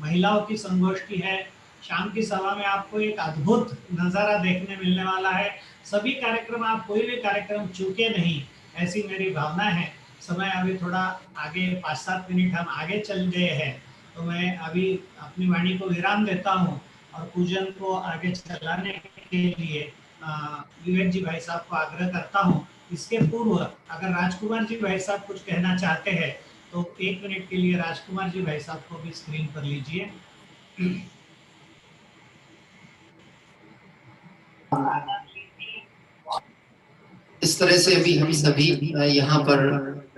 महिलाओं की संगोष्ठी है। शाम की सभा में आपको एक अद्भुत नज़ारा देखने मिलने वाला है। सभी कार्यक्रम, आप कोई भी कार्यक्रम चूके नहीं, ऐसी मेरी भावना है। समय अभी थोड़ा आगे 5-7 मिनट हम आगे चल गए हैं, तो मैं अभी अपनी वाणी को विराम देता हूँ और पूजन को आगे चलाने के लिए विवेक जी भाई साहब को आग्रह करता हूँ। इसके पूर्व अगर राजकुमार जी भाई साहब कुछ कहना चाहते हैं तो 1 मिनट के लिए राजकुमार जी भाई साहब को भी स्क्रीन पर लीजिए। इस तरह से अभी हम सभी यहाँ पर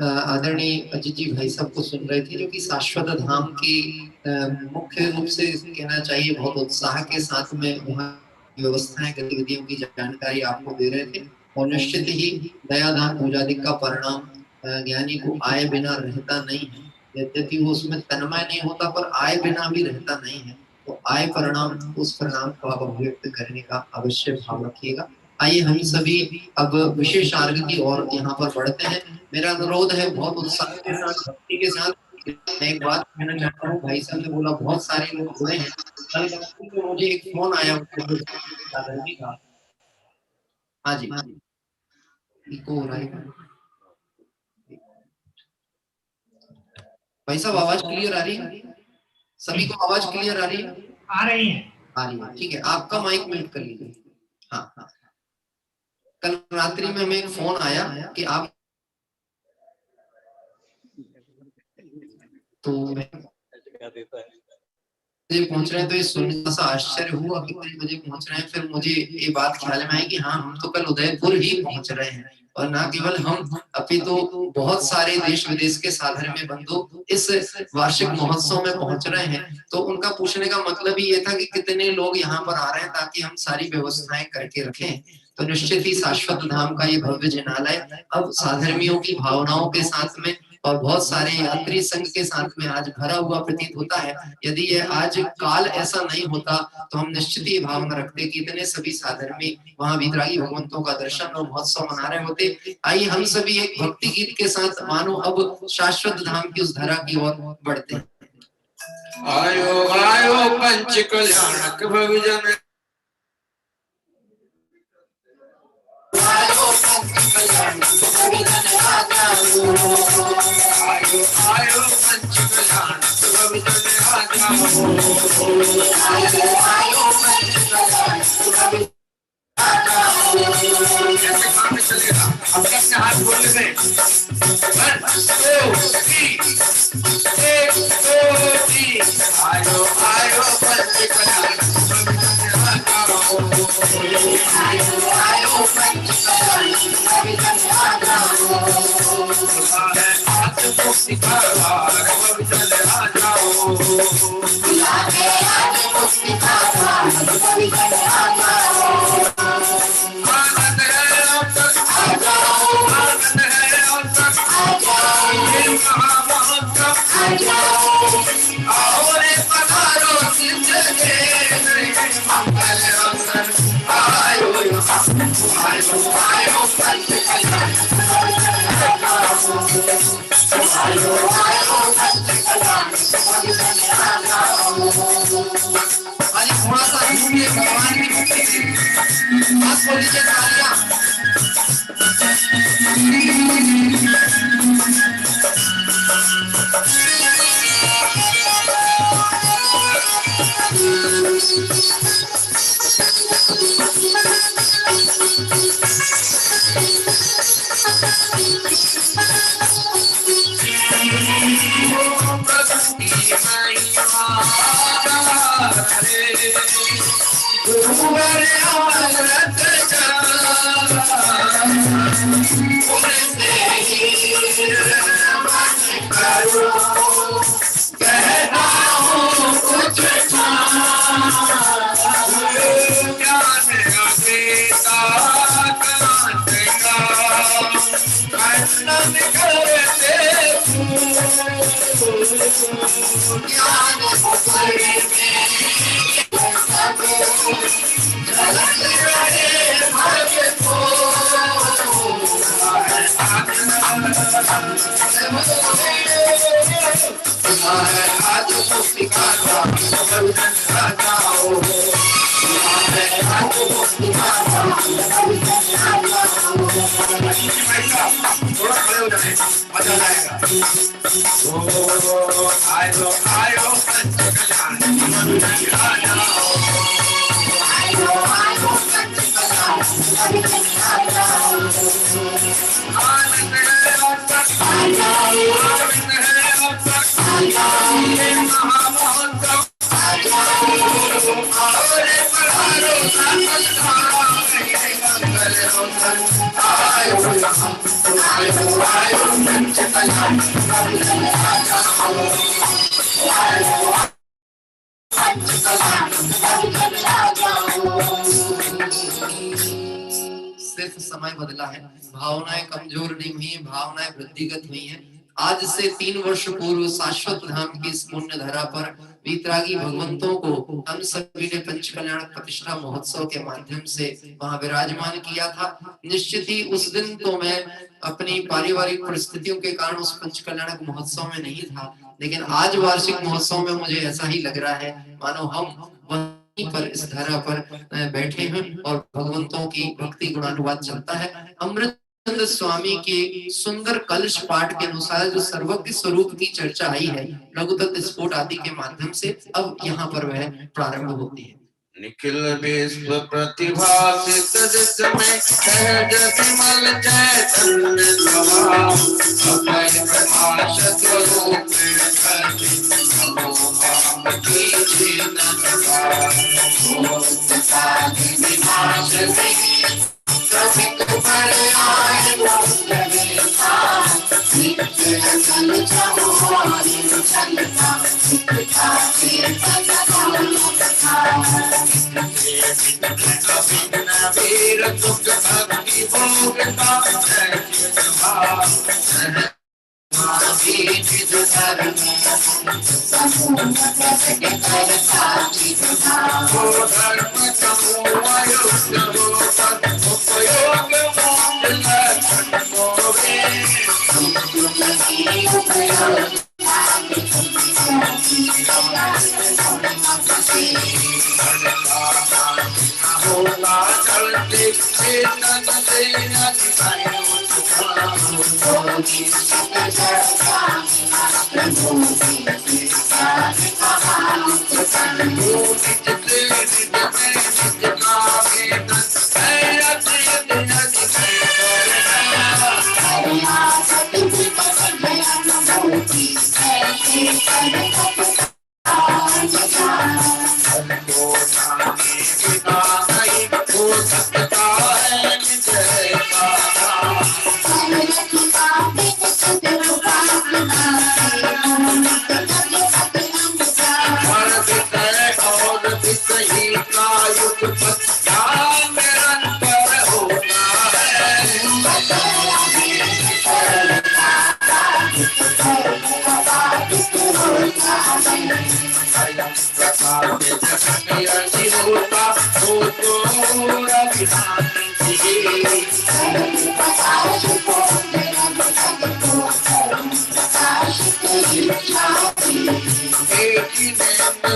आदरणीय अजित जी भाई साहब को सुन रहे थे, जो कि शाश्वत धाम की मुख्य रूप से कहना चाहिए बहुत उत्साह के साथ में वहाँ व्यवस्थाएं, गतिविधियों की जानकारी आपको दे रहे थे। और निश्चित ही दयादान पूजादिक का परिणाम ज्ञानी को आए बिना रहता नहीं है। यद्यपि वो उसमें तन्मय नहीं होता, पर आए बिना भी रहता नहीं है। तो आए परिणाम, उस परिणाम को आप अभिव्यक्त करने का अवश्य भाव रखिएगा। आइए हम सभी अब विशेष आर्ग की ओर यहाँ पर बढ़ते हैं। मेरा अनुरोध है बहुत उत्साह के साथ, भक्ति के साथ। मैं एक बात कहना चाहता हूँ, भाई साहब ने बोला बहुत सारे लोग जुड़े हैं। कल तो मुझे एक फोन आया का, हाँ जी, इको हो रहा है भाई साहब, आवाज क्लियर आ रही है? सभी को आवाज क्लियर आ रही है? आ रही है। ठीक है, आपका माइक म्यूट कर लीजिए। हाँ, कल रात्रि में हमें एक फोन आया कि आप, तो मुझे पहुंच रहे हैं, तो ये सुनने सा आश्चर्य हुआ कितने बजे पहुंच रहे हैं। फिर मुझे ये बात ख्याल में आई कि हाँ, हम तो कल उदयपुर ही पहुंच रहे हैं। और ना केवल हम, अभी तो बहुत सारे देश विदेश के साधर्म्य बंधु इस वार्षिक महोत्सव में पहुंच रहे हैं। तो उनका पूछने का मतलब ही ये था कि कितने लोग यहाँ पर आ रहे हैं, ताकि हम सारी व्यवस्थाएं करके रखें। तो निश्चित ही शाश्वत धाम का ये भव्य जिनालय अब साधर्मियों की भावनाओं के साथ में और बहुत सारे यात्री संघ के साथ में आज भरा हुआ प्रतीत होता है। यदि ये आज काल ऐसा नहीं होता तो हम निश्चित ही भावना रखते कि इतने सभी साधर्मी वहाँ वितरागी भगवंतों का दर्शन और महोत्सव मना रहे होते। आइए हम सभी एक भक्ति गीत के साथ मानो अब शाश्वत धाम की उस धरा की ओर बढ़ते हैं। आयो आयो पंच कल्याणक भविजन आयो पंच कल्याणक भविजन आयो आयो पंच कल्याणक भविजन आयो आयो पंच कल्याणक भविजन कैसे काम में चलेगा? अब कैसे हाथ बोलने में 1 2 3 1 2 3 आयो आयो पंच कल्याणक आयो आयो पंच कल्याणक भविजन हाथ मुक्ति करवा भविजन आ जाओ हाथ मुक्ति करवा भविजन आ जाओ आनंद है अवसर आ जाओ आनंद है अवसर आ जाओ ये महामहोत्सव आ जाओ आओ रे पधारो जिंदगी मंगल अवसर आयो आयो आयो पंच कल्याणक आयो आयो पंच कल्याणक आज थोड़ा सा झूमिए भगवान की भक्ति से बस बोलिए तालियां सिर्फ समय बदला है, भावनाएं कमजोर नहीं हुई, भावनाएं वृद्धिगत हुई हैं। आज से 3 वर्ष पूर्व शाश्वत धाम की इस पुण्य धरा पर वीतरागी भगवंतों को हम सभी ने पंच कल्याणक प्रतिष्ठा महोत्सव के माध्यम से वहां विराजमान किया था। निश्चित ही उस दिन तो मैं अपनी पारिवारिक परिस्थितियों के कारण उस पंच कल्याणक महोत्सव में नहीं था, लेकिन आज वार्षिक महोत्सव में मुझे ऐसा ही लग रहा है मानो हम वहीं पर इस धरा पर बैठे हैं और भगवंतों की भक्ति गुणानुवाद चलता है। अमृतानंद स्वामी के सुंदर कलश पाठ के अनुसार जो सर्वज्ञ स्वरूप की चर्चा आई है लघुतत्व स्फोट आदि के माध्यम से, अब यहाँ पर वह प्रारंभ होती है। निखिल विश्व प्रतिभासित जिसमें सहज विमल चैतन्य स्वभाव अभय प्रकाश स्वरूप धरि नमो आप कीजिए विनाश प्रभित पर आए नित्य चल चहुरी चलता सिखता कीर्तन वीर दुख भक्ति भोगता होगा चलते चेतन से अधिकारियों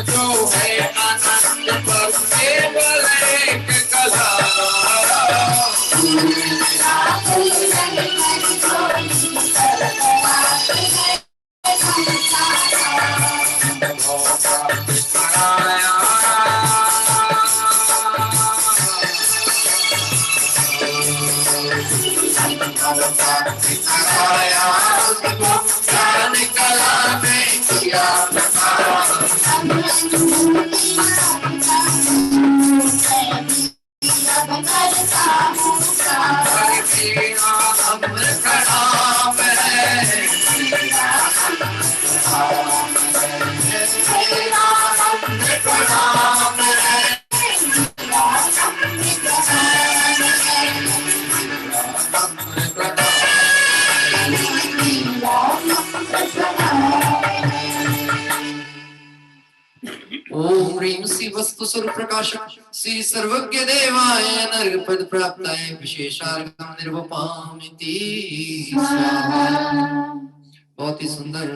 जो है आनंद पर केवल एक कला ओम ह्रीं श्री वस्तु स्वरूप प्रकाशक श्री सर्वज्ञ देवाय नर्ग पद प्राप्ताय विशेषार्घ्यं निर्वपामिति स्वाहा। बहुत ही सुंदर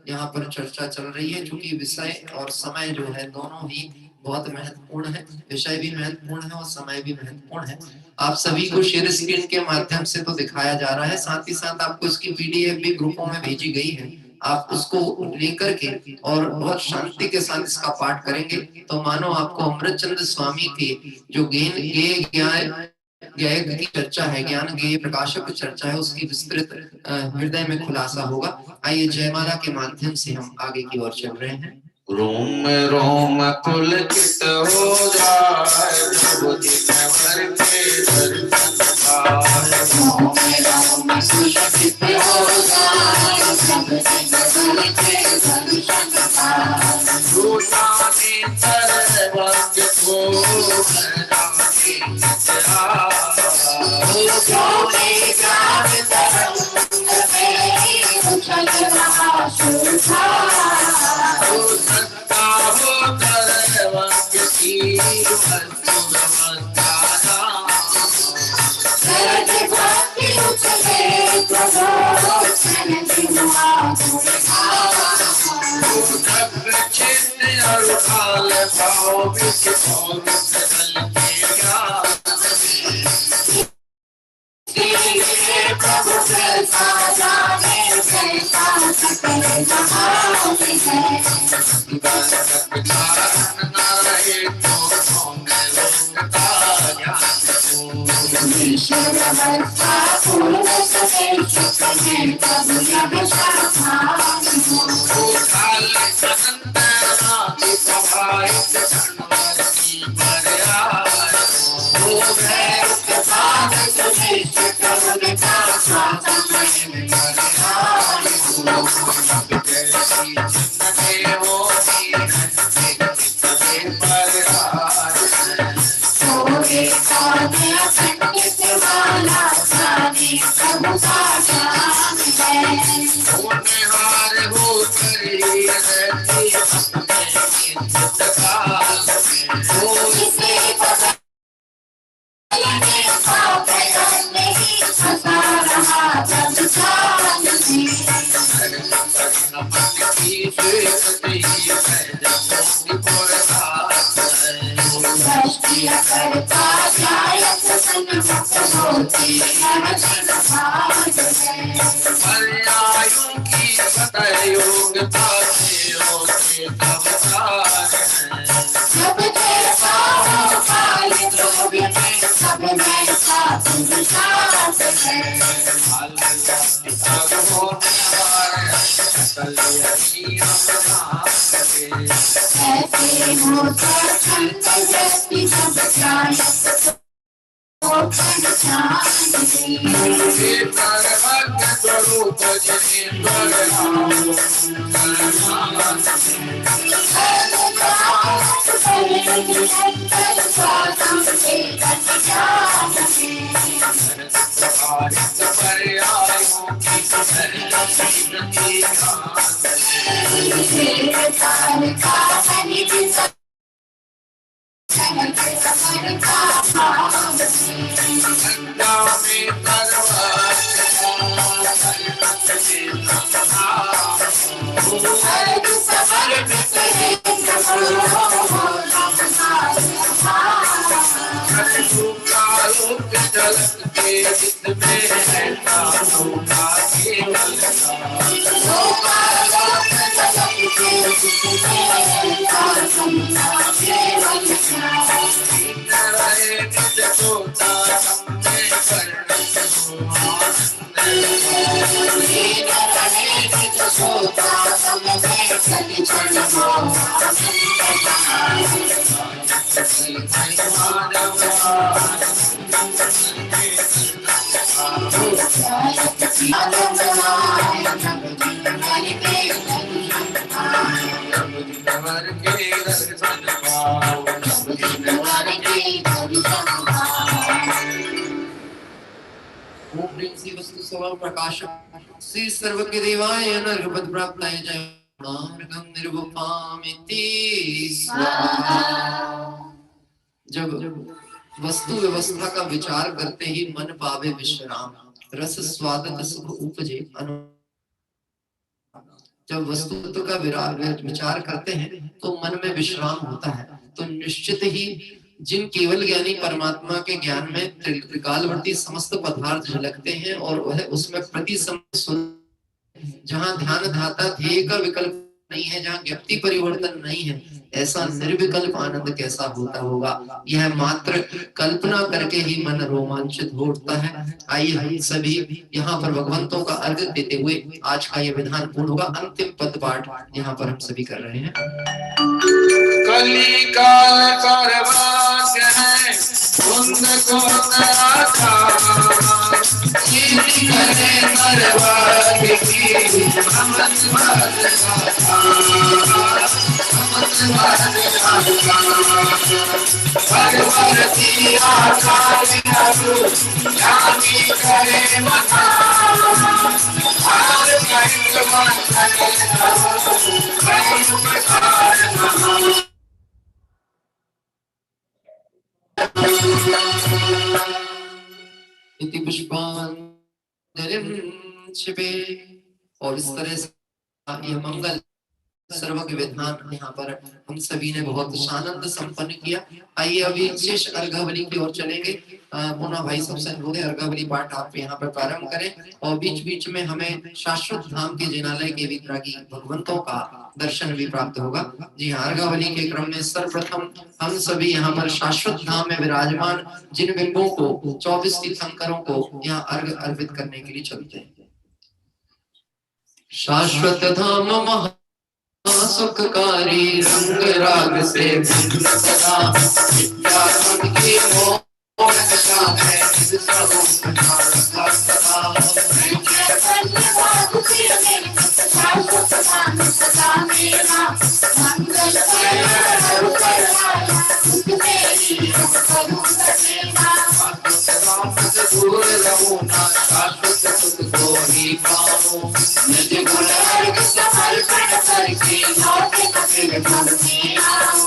यहाँ पर चर्चा चल रही है, चूंकि विषय और समय जो है दोनों ही बहुत महत्वपूर्ण है। विषय भी महत्वपूर्ण है और समय भी महत्वपूर्ण है। आप सभी को शेयर स्क्रीन के माध्यम से तो दिखाया जा रहा है, साथ ही साथ आपको इसकी पीडीएफ भी ग्रुपों में भेजी गई है। आप उसको लेकर के और बहुत शांति के साथ इसका पाठ करेंगे तो मानो आपको अमृतचंद्र स्वामी के जो ज्ञान की चर्चा है, ज्ञान गेय प्रकाशक की चर्चा है, उसकी विस्तृत हृदय में खुलासा होगा। आइए जयमाला के माध्यम से हम आगे की ओर चल रहे हैं। रोम रोम पुलकित हो जाए प्रभु दिनवर के दर्शन पाए। रोम रोम पुलकित हो जाए प्रभु दिनवर के दर्शन पाए। रूठाने सर्वज्ञ को हराने जोड़े ज्ञान तरंग में उछल रहा सुधा। सत्ता हो तरवंग की भक्ति उछले प्रभु छिन्न और उठाल भाव विच और सकल के ज्ञान प्रभु कैसा जाने कैसा सकल जहान है। किया करता ध्यायत सन्मुख होती सहज भाग है। पर्यायों की सतह योग्यता से होते तब सार है। जब जैसा हो काल द्रोह में सब में साथ विकास है। तब होने वाला सकल यही अपना सके। ऐसे होता संत व्यक्ति जब ध्यायत स्वरूप प्रकाश श्री सर्व के देवाय नरपद प्राप्ताय जय नामृगम निर्वपामिति स्वाहा। जब वस्तु व्यवस्था का विचार करते ही मन पावे विश्राम, रस स्वादक सुख उपजे अनु। जब वस्तु का विचार करते हैं तो मन में विश्राम होता है, तो निश्चित ही जिन केवल ज्ञानी परमात्मा के ज्ञान में त्रिकालवर्ती समस्त पदार्थ झलकते हैं और वह उसमें प्रति जहाँ ध्यान धाता ध्येय का विकल्प नहीं है, जहाँ ज्ञप्ति परिवर्तन नहीं है, ऐसा निर्विकल्प आनंद कैसा होता होगा। यह मात्र कल्पना करके ही मन रोमांचित हो उठता है। आइए हम सभी यहाँ पर भगवंतों का अर्घ देते हुए आज का यह विधान पूर्ण होगा। अंतिम पद पाठ यहाँ पर हम सभी कर रहे हैं। कली काल सर्वाग्य है कुंद को सर्वाग्य की भगवती आचार्य करे मथा इति पुष्पांजलिं शिवे। और इस तरह से यह मंगल सर्वज्ञ विधान यहाँ पर हम सभी ने बहुत आनंद संपन्न किया। आइए अभी शेष अर्घावली की ओर चलेंगे। पुनः भाई सबसे अनुरोध है अर्घावली पाठ आप यहाँ पर प्रारंभ करें और बीच बीच में हमें शाश्वत धाम के जिनालय के वितरागी भगवंतों का दर्शन भी प्राप्त होगा। जी हाँ, अर्घावली के क्रम में सर्वप्रथम हम सभी यहाँ पर शाश्वत धाम में विराजमान जिन बिंबों को 24 तीर्थंकरों को यहाँ अर्घ अर्पित करने के लिए चलते हैं। शाश्वत धाम महा सुखकारी रंग राग से सदा विद्या की मोह दशा है दूर रहो ना शाश्वत सुख को ही पाओ निज गुण अर्घ समर्पण करके लौटे कपिल धाम में आओ।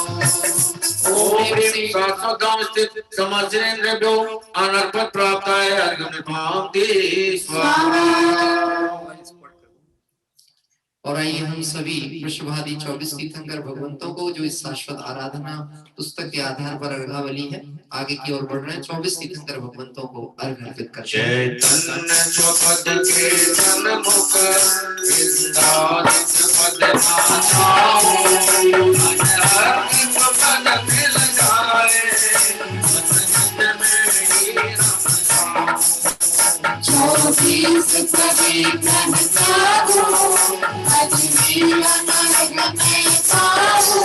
ओम श्री शाश्वतधाम स्थित समर्चनेन्द्रभ्यो अनर्पण प्राप्ताय अर्घ्यं स्वाहा। और आइए हम सभी वृषभादि 24 तीर्थंकर भगवंतों को जो इस शाश्वत आराधना पुस्तक के आधार पर अर्घावली है आगे की ओर बढ़ रहे हैं। 24 तीर्थंकर भगवंतों को अर्घ अर्पित करते हैं। चैतन्य स्वपद कीर्तन मुख वृंदारक पद नाचाओ अनहद पद मिल जाए मन में रम जाओ। 24 पवित्रन साधु अजमेर नगर में पाओ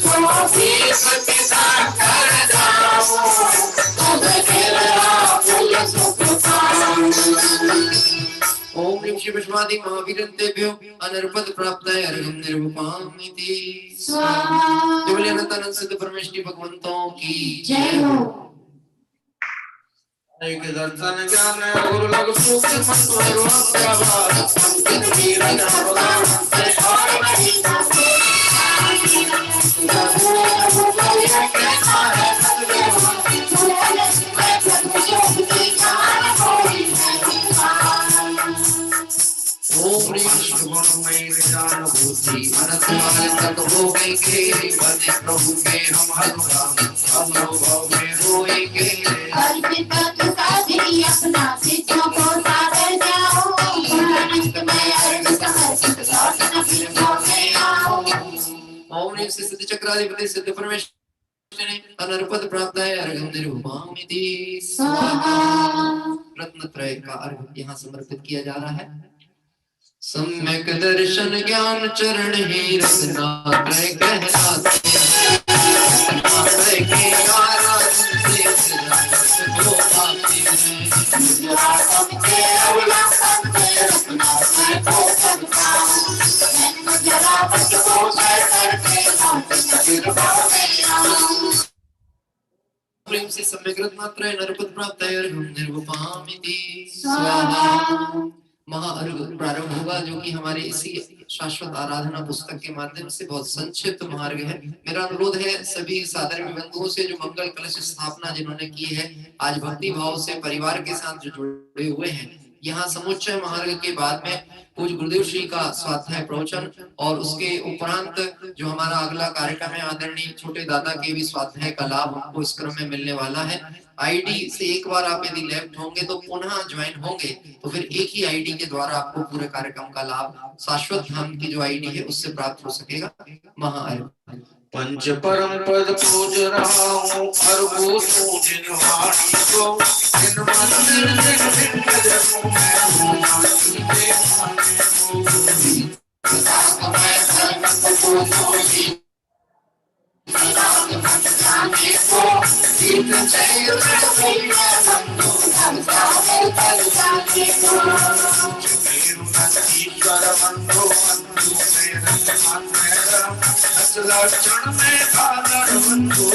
24 तीर्थंकर जाओ अब तेरा फल सुख पाओ। ओम ह्रीं श्री विष्णुवादि महावीरन्तेभ्यो अनर्पद प्राप्ताय अर्घं निर्वपामिति स्वाहा। जो बोले अनंतानंद सिद्ध परमेश्वरी भगवंतों की जय हो। एक दर्शन ज्ञान गुरु लग सुख संत निर्वाण संत वीर नाम से और बड़ी ओम ह्रीं जान बुद्धि अनंत काल तक हो गए के बने प्रभु के हम अनुभव में रोएंगे। अर्पित साधि अपना सिद्धों को सादर जाओ अनंत में अर्घ समर्पित लौट न फिर में आओ। ओम ह्रीं श्री सिद्ध चक्राधिपति सिद्ध परमेश्वर ने अनर्पद प्राप्ताय अर्घं निर्वपामिति स्वाहा। रत्नत्रय का अर्घ यहाँ समर्पित किया जा रहा है। सम्यक दर्शन ज्ञान चरण ही रत्नात्रय कहलाते रत्नात्रय के आराधन से सिद्धांत हो पाते हैं। प्रेम से सम्यक रत्नात्रय नरपद प्राप्ताय अर्घं निर्वपामिति स्वाहा। महाअर्घ प्रारंभ होगा जो कि हमारे इसी शाश्वत आराधना पुस्तक के माध्यम से बहुत संक्षिप्त मार्ग है। मेरा अनुरोध है सभी साधर्मी बंधुओं से जो मंगल कलश स्थापना जिन्होंने की है आज भक्ति भाव से परिवार के साथ जो जुड़े हुए हैं, यहाँ समुच्चय महार्घ के बाद में पूज्य गुरुदेव श्री का स्वाध्याय प्रवचन और उसके उपरांत जो हमारा अगला कार्यक्रम है आदरणीय छोटे दादा के भी स्वाध्याय का लाभ हमको इस क्रम में मिलने वाला है। आईडी से एक बार आप यदि लेफ्ट होंगे तो पुनः ज्वाइन होंगे तो फिर एक ही आईडी के द्वारा आपको पूरे कार्यक्रम का लाभ शाश्वत धाम की जो आईडी है उससे प्राप्त हो सकेगा। महाअर्घ पंच परम पद पूज रहा हूँ अर्घो तू जिन वाणी को जिन मंदिर जिन भिन्न जगहों में नाचते ईश्वर बंधु लक्षण में साधन बंधु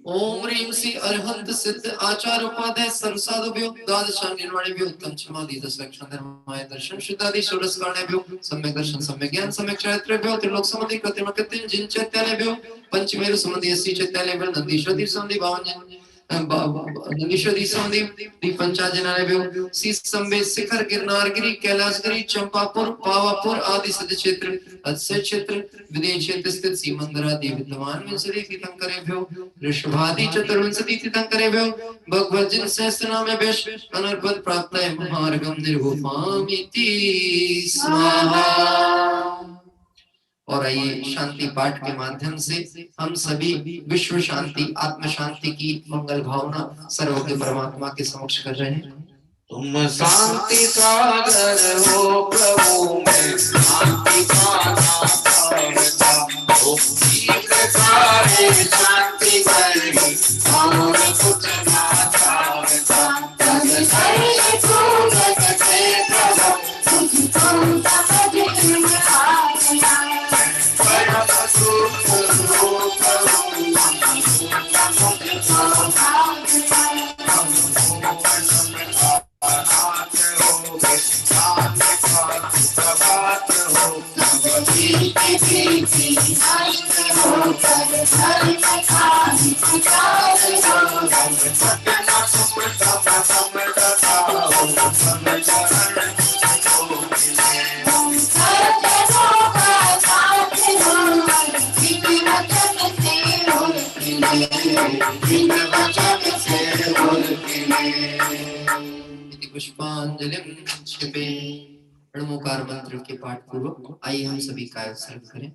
ओम ह्रीं श्री अरहंत सिद्ध आचार्य उपाध्याय सर्वसाधुभ्यो द्वादशांगिर्वाणिभ्यो उत्तम क्षमादि दश लक्षण धर्माय दर्शन शुद्धादि षोडश कारणेभ्यो सम्यक दर्शन सम्यक ज्ञान सम्यक चारित्र्यभ्यो त्रिलोक संबंधी कृत्रिम कृत्रिम जिन चैत्यालयभ्यो पंचमेरु संबंधी 80 चैत्यालयभ्यो नंदीश्वरी संबंधी 52 नंदीश्वरी संबंधी पंचाजनालयभ्यो शीश संबे शिखर गिरनारगिरी कैलाशगिरी चंपापुर पावापुर आदि सिद्ध क्षेत्र अस्य क्षेत्र विदेश क्षेत्र स्थित सीमंदरादि विद्यमान विंशति तीर्थंकरेभ्यो ऋषभादि चतुर्विंशति तीर्थंकरेभ्यो भगवत जिन सहस्रनामेभ्यो अनर्पद प्राप्ताय महार्घं निर्वपामिति स्वाहा। और आइए शांति पाठ के माध्यम से हम सभी विश्व शांति आत्म शांति की मंगल भावना सर्वज्ञ परमात्मा के समक्ष कर रहे हैं। तुम शांति सागर हो प्रभु में शांति का दाता हो सारे शांति बड़ी और कुछ ना चाहता बिन वचन से बोलती ने। इति पुष्पांजलिं क्षिपे। रणमुकार मंत्र के पाठ पूर्वक आइए हम सभी काय सर्व करें।